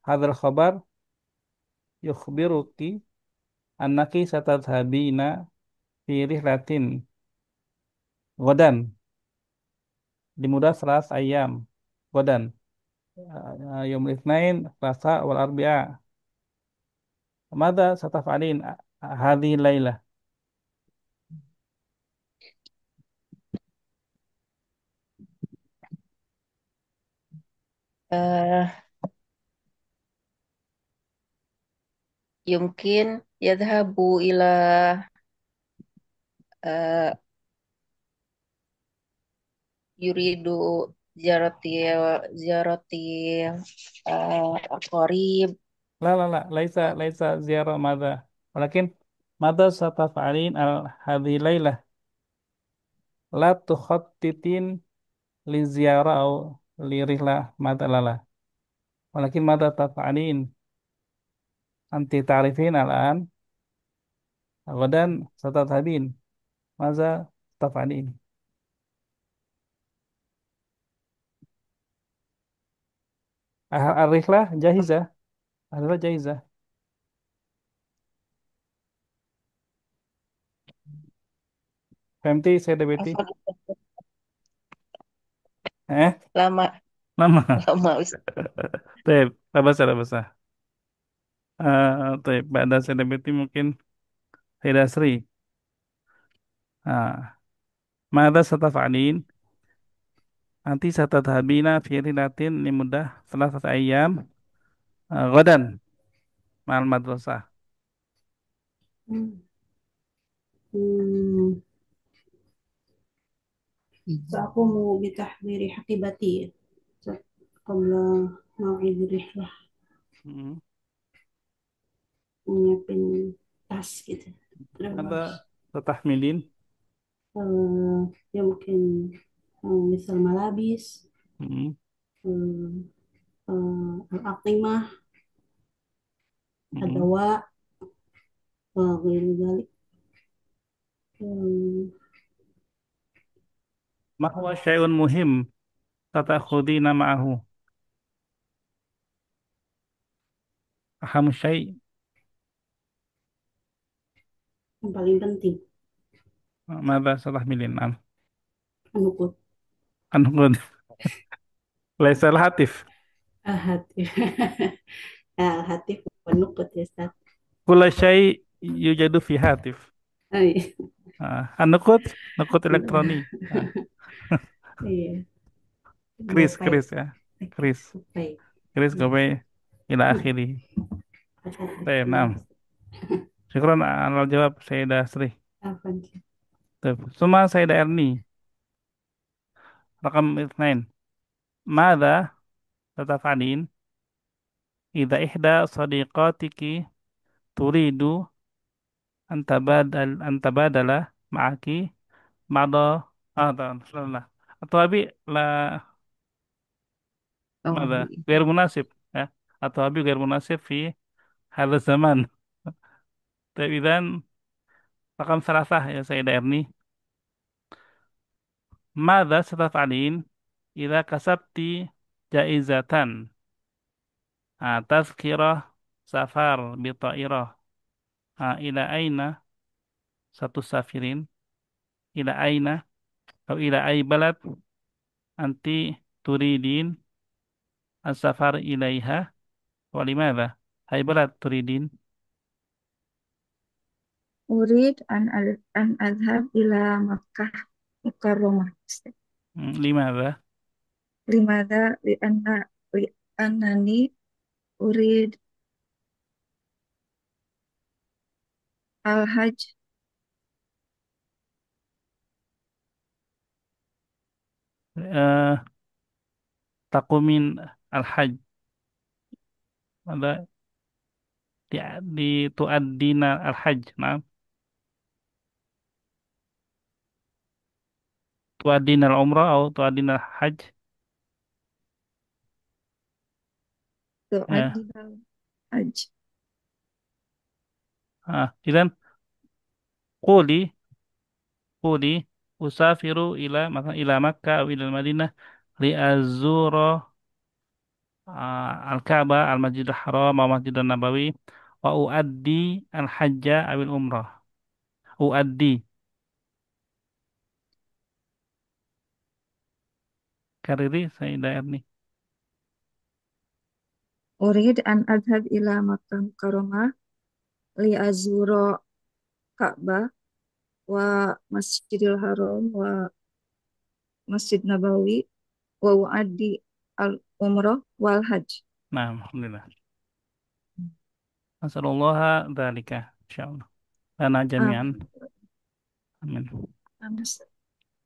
هذا الخبر يخبرك أنك ستذهبين في رحلة غدا لمدة 3 أيام غدا. يوم الاثنين الثلاثاء والأربعاء. ماذا ستفعلين هذه الليلة؟ eh yumkin yadhabu ila eh, yuridu ziyarati ziyarati aqarib. لا لا لا ليس زيارة ماذا، ولكن ماذا ستفعلين هذه الليلة. لا تخططين لزيارة أو لرحلة ماذا، لا لا، ولكن ماذا تفعلين. أنت تعرفين الآن غدا ستذهبين، ماذا تفعلين. الرحلة جاهزة، الرحلة جاهزة. فهمتي سيدة بيتي؟ Afwan, eh lama lama. lama Ustaz. طيب لا بأس لا بأس. طيب بعد سيدة بيتي ممكن سيدة سري. ماذا ستفعلين. أنت ستذهبين في رحلة لمدة 3 أيام غدا مع المدرسة. Hmm. Hmm. فأقوم بتحضير حقيبتي قبل موعد الرحلة. Hmm. Nyiapin tas gitu. ماذا Terus ستحملين. ya mungkin misal malabis, Hmm. eh, al-aqimah, Hmm. adawa, غير ذلك. Hmm. ما هو شيء مهم ستأخذين معه. أهم شيء. Yang paling penting ماذا ستحملين. نعم. menukut أنقذ. ليس الهاتف. hati hati menukut ya Ustaz. كل شيء يوجد في هاتف. Oh, iya. النقود نقود إلكتروني. Iya. كريس Gopay. كريس يا كريس. Gopay. كريس Iya. كوبي إلى آخره. طيب Iya. نعم. شكرا على الجواب سيدة سري. Apa nih? طيب ثم سيدة إرني رقم 2. ماذا ستفعلين إذا إحدى صديقاتك تريد أن تبادل معك بعض هذا لا atau abi لا Oh, ماذا iya. غير مناسب atau abi غير مناسب في هذا الزمان. طيب إذا رقم 3 يا سيدة إرني. ماذا ستفعلين إذا كسبت جائزة تذكرة سفر بطائرة إلى أين ستسافرين. إلى أين أو إلى أي بلد أنت تريدين السفر إليها ولماذا. أي بلد تريدين. أريد أن أذهب إلى مكة مكرمة. لماذا. لماذا؟ لأنني أريد الحج. آه، تقومين الحج. ماذا تؤدين الحج. نعم. تؤدين العمرة أو تؤدين الحج. تؤدي آه. الحج. إذن قولي قولي أسافر إلى مثلا إلى مكة أو إلى المدينة لأزور الكعبة المسجد الحرام أو المسجد النبوي وأؤدي الحج أو العمرة. أؤدي. كرري سيدة إرني. أريد أن أذهب إلى مكة مكرمة لأزور كعبة ومسجد الحرام ومسجد نبوي وأؤدي العمرة والحج. نعم الحمد لله. نسأل الله ذلك إن شاء الله لنا جميعا. آمين. آمين. آمين.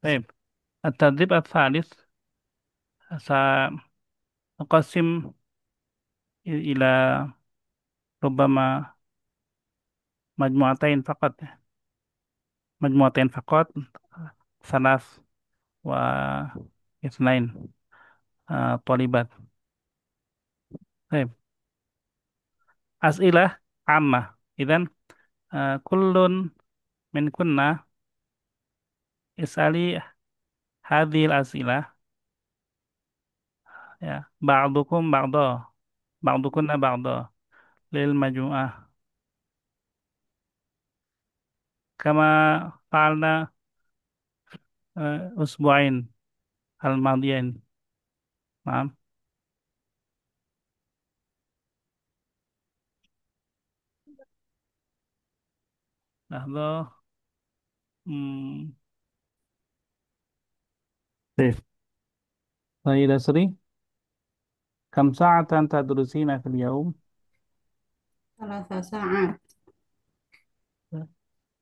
طيب التدريب الثالث سنقسم إلى ربما مجموعتين فقط، مجموعتين فقط، ثلاث واثنين طالبات. طيب، أسئلة عامة. إذن كل منكن اسألي هذه الأسئلة، ya بعضكم بعضا، بعضكن بعضا للمجموعة، كما فعلنا أسبوعين الماضيين. نعم. لحظة. Hmm. طيب، سيدة سري، كم ساعة تدرسين في اليوم؟ 3 ساعات.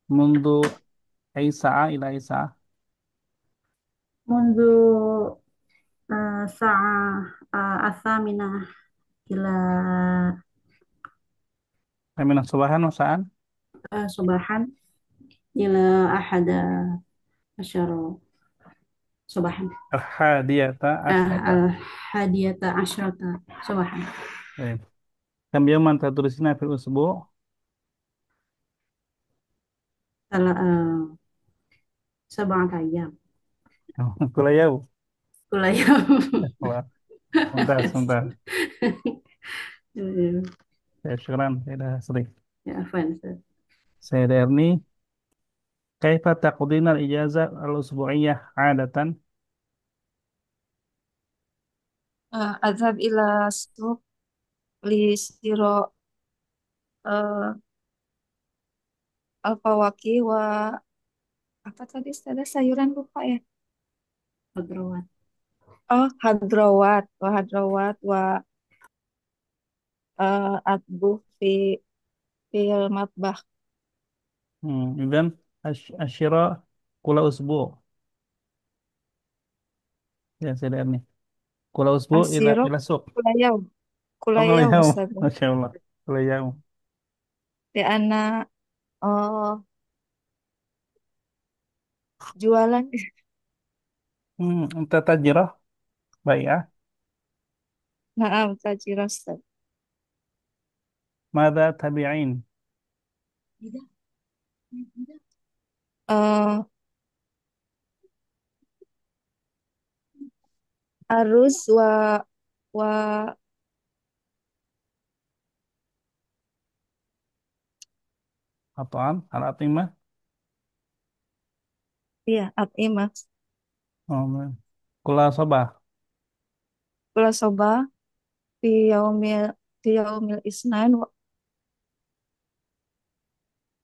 منذ أي ساعة إلى أي ساعة؟ منذ الساعة 8 إلى من الصباح مساء؟ صباحا إلى 11 صباحا. 11 عشرة. 11 صباحا. طيب، كم يوما تدرسين في الأسبوع؟ تل- آه، 7 أيام كل يوم. كل يوم. Wah, ممتاز ممتاز. Ya, syukran Sayyidah Sri. Ya, Afwan, Ustaz. Sayyidah Erni, كيف تقضين الإجازة الأسبوعية عادة؟ أذهب إلى السوق لشراء آه، الفواكه apa tadi ada sayuran lupa ya. Khudrawat. Oh, hadrawat, wa atbuh fi matbah. إذن الشراء كل أسبوع. Ya, Sayyidah Erni. كل أسبوع Asiro إلى السوق. kula Oh, كل yaum يوم. Ustaz. ما شاء الله. كل يوم. Di anak oh, jualan. أنت تاجرة بيعة. Naam, tajir Ustaz. ماذا تبيعين؟ Eh, arus wa Apaan? Al-Atimah? iya atimah. Oh, kula sobah. Kula soba fi yaumil isnan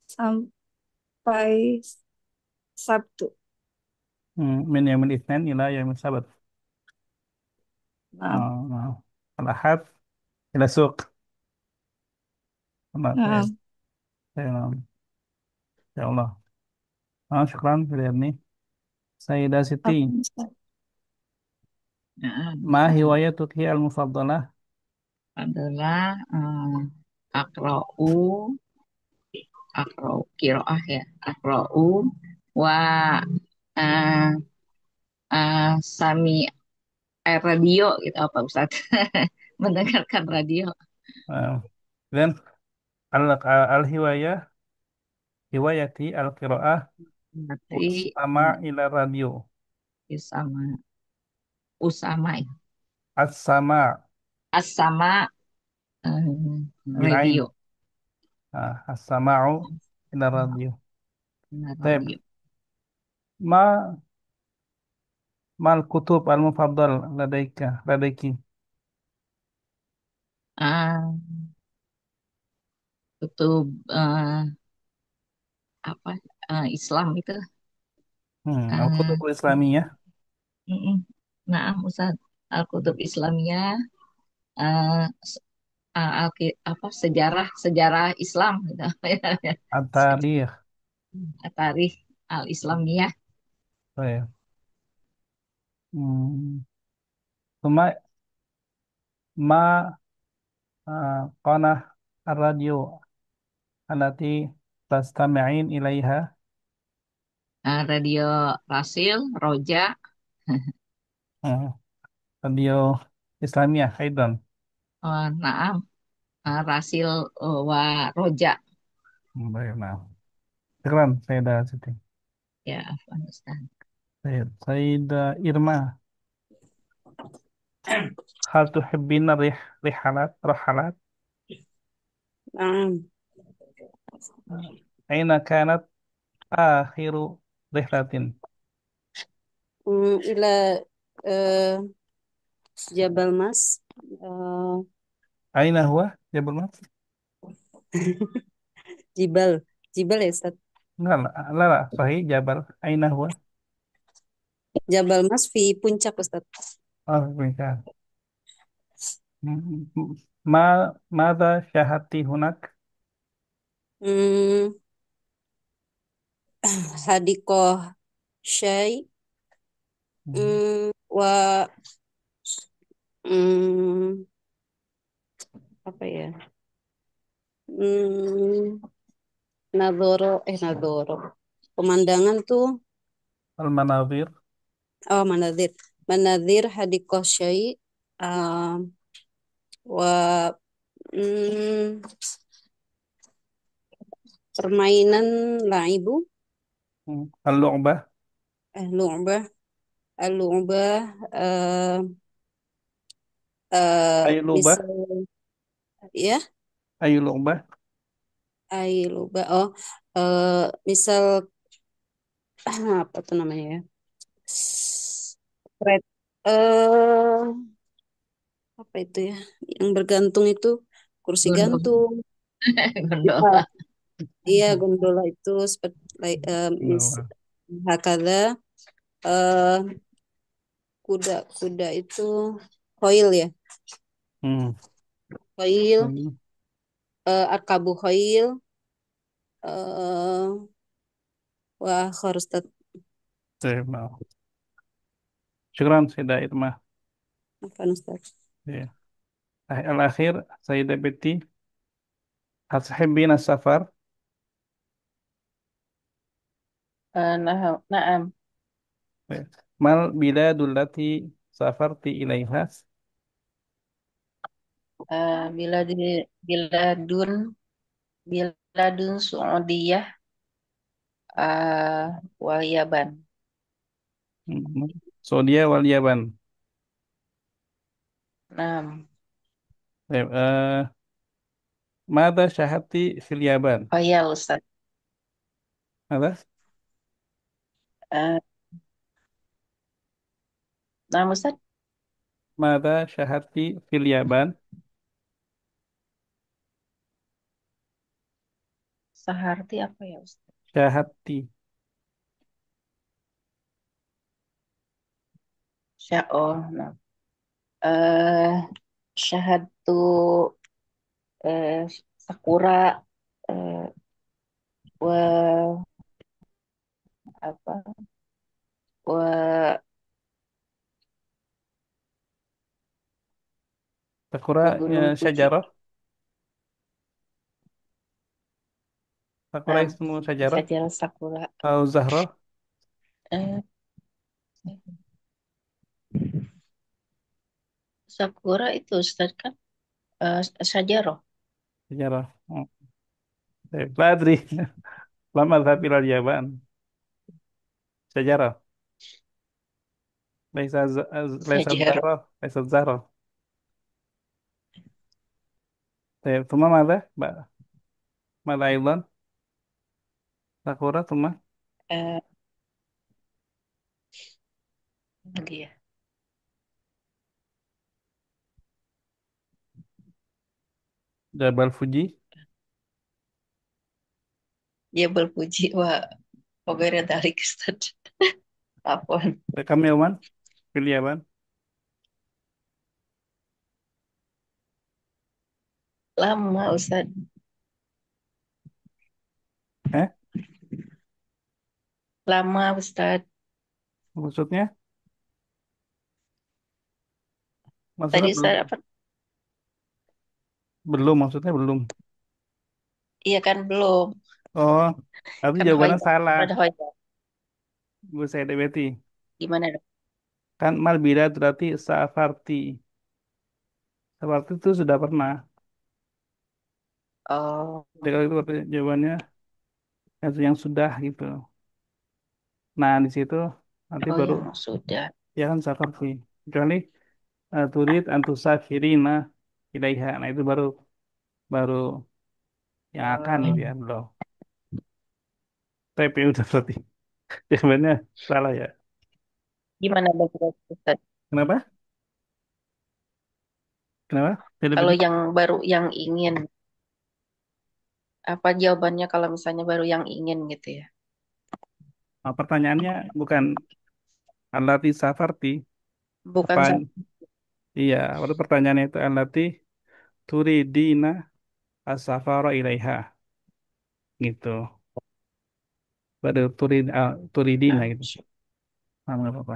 sampai Sabtu. Min yaumil Itsnin ila yaumil Sabat. Naam. Oh, Al-Ahad ila suq. Allah, saya, Naam. ya Allah. Syukran, Firdausni. Sayyidah Siti, Apa Ustaz? Nah, ma hiwayatuki al-mufaddalah? adalah akra'u akra'u kiroah ya, akra'u wa eh, sami radio gitu apa Ustaz? Mendengarkan radio. Uh, dan al-hiwayah, hiwayati al-qiraah Berarti sama ila radio. sama usama ya. As-sama As-sama bil ain. radio. As-sama'u ila radio. Nah, Taib, radio. ma mal kutub al-mufaddal ladaiki. Ah, kutub apa Islam itu. Al-kutub Ah, al-islamiyah. mm-mm. Nah, Ustaz, Al-Kutub Islamiyah, eh, apa sejarah sejarah Islam gitu. At-tarikh. Tarikh Al-Islamiyah. Taib. Hmm. ثم ما قناة الراديو التي تستمعين إليها. Radio Rasil, Roja, آه، راديو إسلامية أيضا. Naam, Rasil wa Roja. Baik, nah. Keren, Sayyidah Siti. Ya, Afghanistan. Sayyidah Irma, hal tuhibbina rihalat? نعم. Aina kanat akhiru rihlatin? إلى آه، جبل ماس. Aina huwa Jabal Mas? جبال جبال يا أستاذ. La, sahih Jabal. Aina huwa? Jabal Mas في puncak Ustaz. Oh, bukan. Mada syahati hunak? Hmm, Hadikoh Syai. Hmm. Wa hmm, apa ya? Hmm, Nadoro. Pemandangan tuh, Al-Manazir. oh Manadir. Manadir Hadikoh Syai. Um, wa hmm, Permainan laibu. Al-Lu'bah. Lu'bah. Al-lu'bah. Ayu Lu'bah. Misal ya, Ayu Lu'bah. lu'bah. Oh, misal apa tuh namanya ya? Red. Apa itu ya? Yang bergantung itu kursi Gondol. gantung. Ya, Gondola. iya gondola itu seperti mis Allah. hakada eh kuda itu koil ya. Hmm. Koil, Hmm. arkabu koil, eh wah harus Baik, nah. Syukran, Sayyidah Irma. apa Ustaz? Ya. Al-akhir, Sayyidah Betty. Hatuhibbina safar? Nah, naam. Baik. Mal biladul lati safarti ilaiha? Bila di biladun biladun Saudiyah wal Yaban. Hmm. Saudi wal Yaban. Naam. Baik, mada syahati fil Yaban? Oh ya Ustaz. Mada? Eh, nah Ustaz, Mada syahati fil Yaban? Saharti apa ya Ustaz? Syahati. Oh, nah. Eh, Syahadu eh, Sakura eh, wa apa wa Sakura wa Gunung Fuji. syajarah. Sakura Nah, ismu syajarah. Sajarah Sakura. Atau Zahra. Eh, Sakura itu Ustaz kan Sajarah. Syajarah. Hmm. Baik, la adri. Lam adhab ila Yaban. Syajarah. Laisa Sajarah. Zahra. Laisa Zahra. Baik, Tuma mada? Mada Aidan? Sakura, Tuma? Eh, lagi ya. Jabal Fuji. Dia berpuji wa Ogere dari Ustaz. Apa? Kami Yaman. Fil Yaban. Lama Ustaz. Eh? Lama Ustaz. Maksudnya? Maksudnya Tadi belum, saya apa? belum maksudnya belum. Iya kan belum. Oh, tapi Kan jawabannya hoja. salah, Ada hoja. Bu saya Betty. Gimana dong? Kan mal bidat berarti safarti. Safarti itu sudah pernah. Oh, Jadi kalau itu berarti jawabannya yang sudah gitu. Nah, di situ nanti oh baru yang sudah. ya kan safarti. Kecuali turid antusafirina ilaiha. Nah, itu baru baru yang akan Oh, itu ya belum. TP udah berarti. Jawabannya salah ya. gimana dong Ustaz? Kenapa? Kenapa? Tidak Kalau betul. yang baru yang ingin, apa jawabannya kalau misalnya baru yang ingin gitu ya? Nah, pertanyaannya bukan alati safarti. Bukan Apa? sa- Iya, waktu pertanyaannya itu alati turidina asafara ilaiha gitu. Pada turidina ah, gitu. Nah, nggak apa-apa.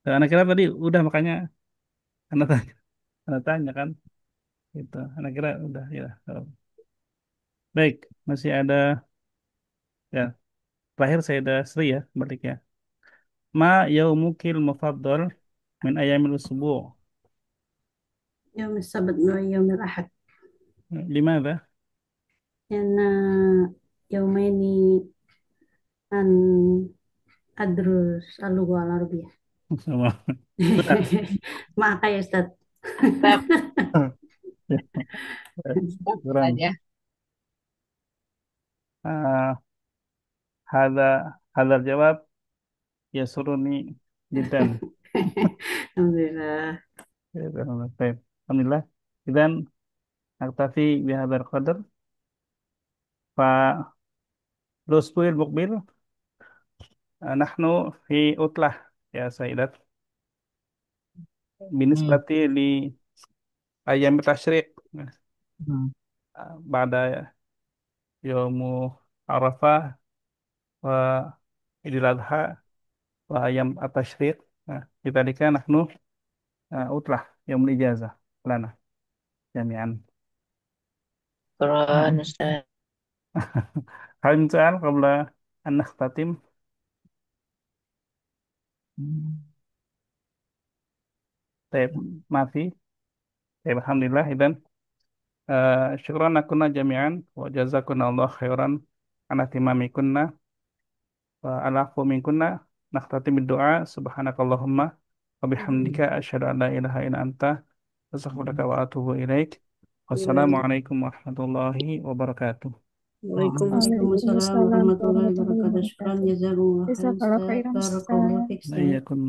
Dan anak kira tadi udah makanya anak tanya kan gitu. Anak kira udah ya. Oh. Baik, masih ada ya. Terakhir saya ada Sri ya baliknya. Ma yaumukil mufaddal min ayamil usbu'. يوم السبت ويوم الأحد Limada? لأن يومين أن أدرس اللغة العربية. Sama. Benar. Maaf ya Ustaz. Ustaz, Ustaz Kurang. aja. Ah, hada jawab ya suruni jiddan. Alhamdulillah. Ya, baik. Alhamdulillah. Dan naktafi bihadzal qadar fa الأسبوع المقبل نحن في عطلة يا سيدات Hmm, بالنسبة لأيام التشريق hmm. بعد يوم عرفة وعيد الأضحى وأيام التشريق لذلك نحن عطلة يوم الإجازة لنا جميعا. Quran Ustaz. هل من سؤال قبل أن نختتم؟ Hmm. طيب ما في. طيب الحمد لله إذن شكرا لكم جميعا وجزاكم الله خيرا على اهتمامكم وعلى عفو منكن نختتم بالدعاء سبحانك اللهم وبحمدك أشهد أن لا إله إلا أنت أستغفرك وأتوب إليك والسلام عليكم ورحمة الله وبركاته. Waalaikumsalam Waalaikumsalam warahmatullahi warahmatullahi wabarakatuh. Syukran wabarakatuh. jazakumullah khair Jazakallah Ustaz. khairan Barakallahu Ustaz. fiik. إياكم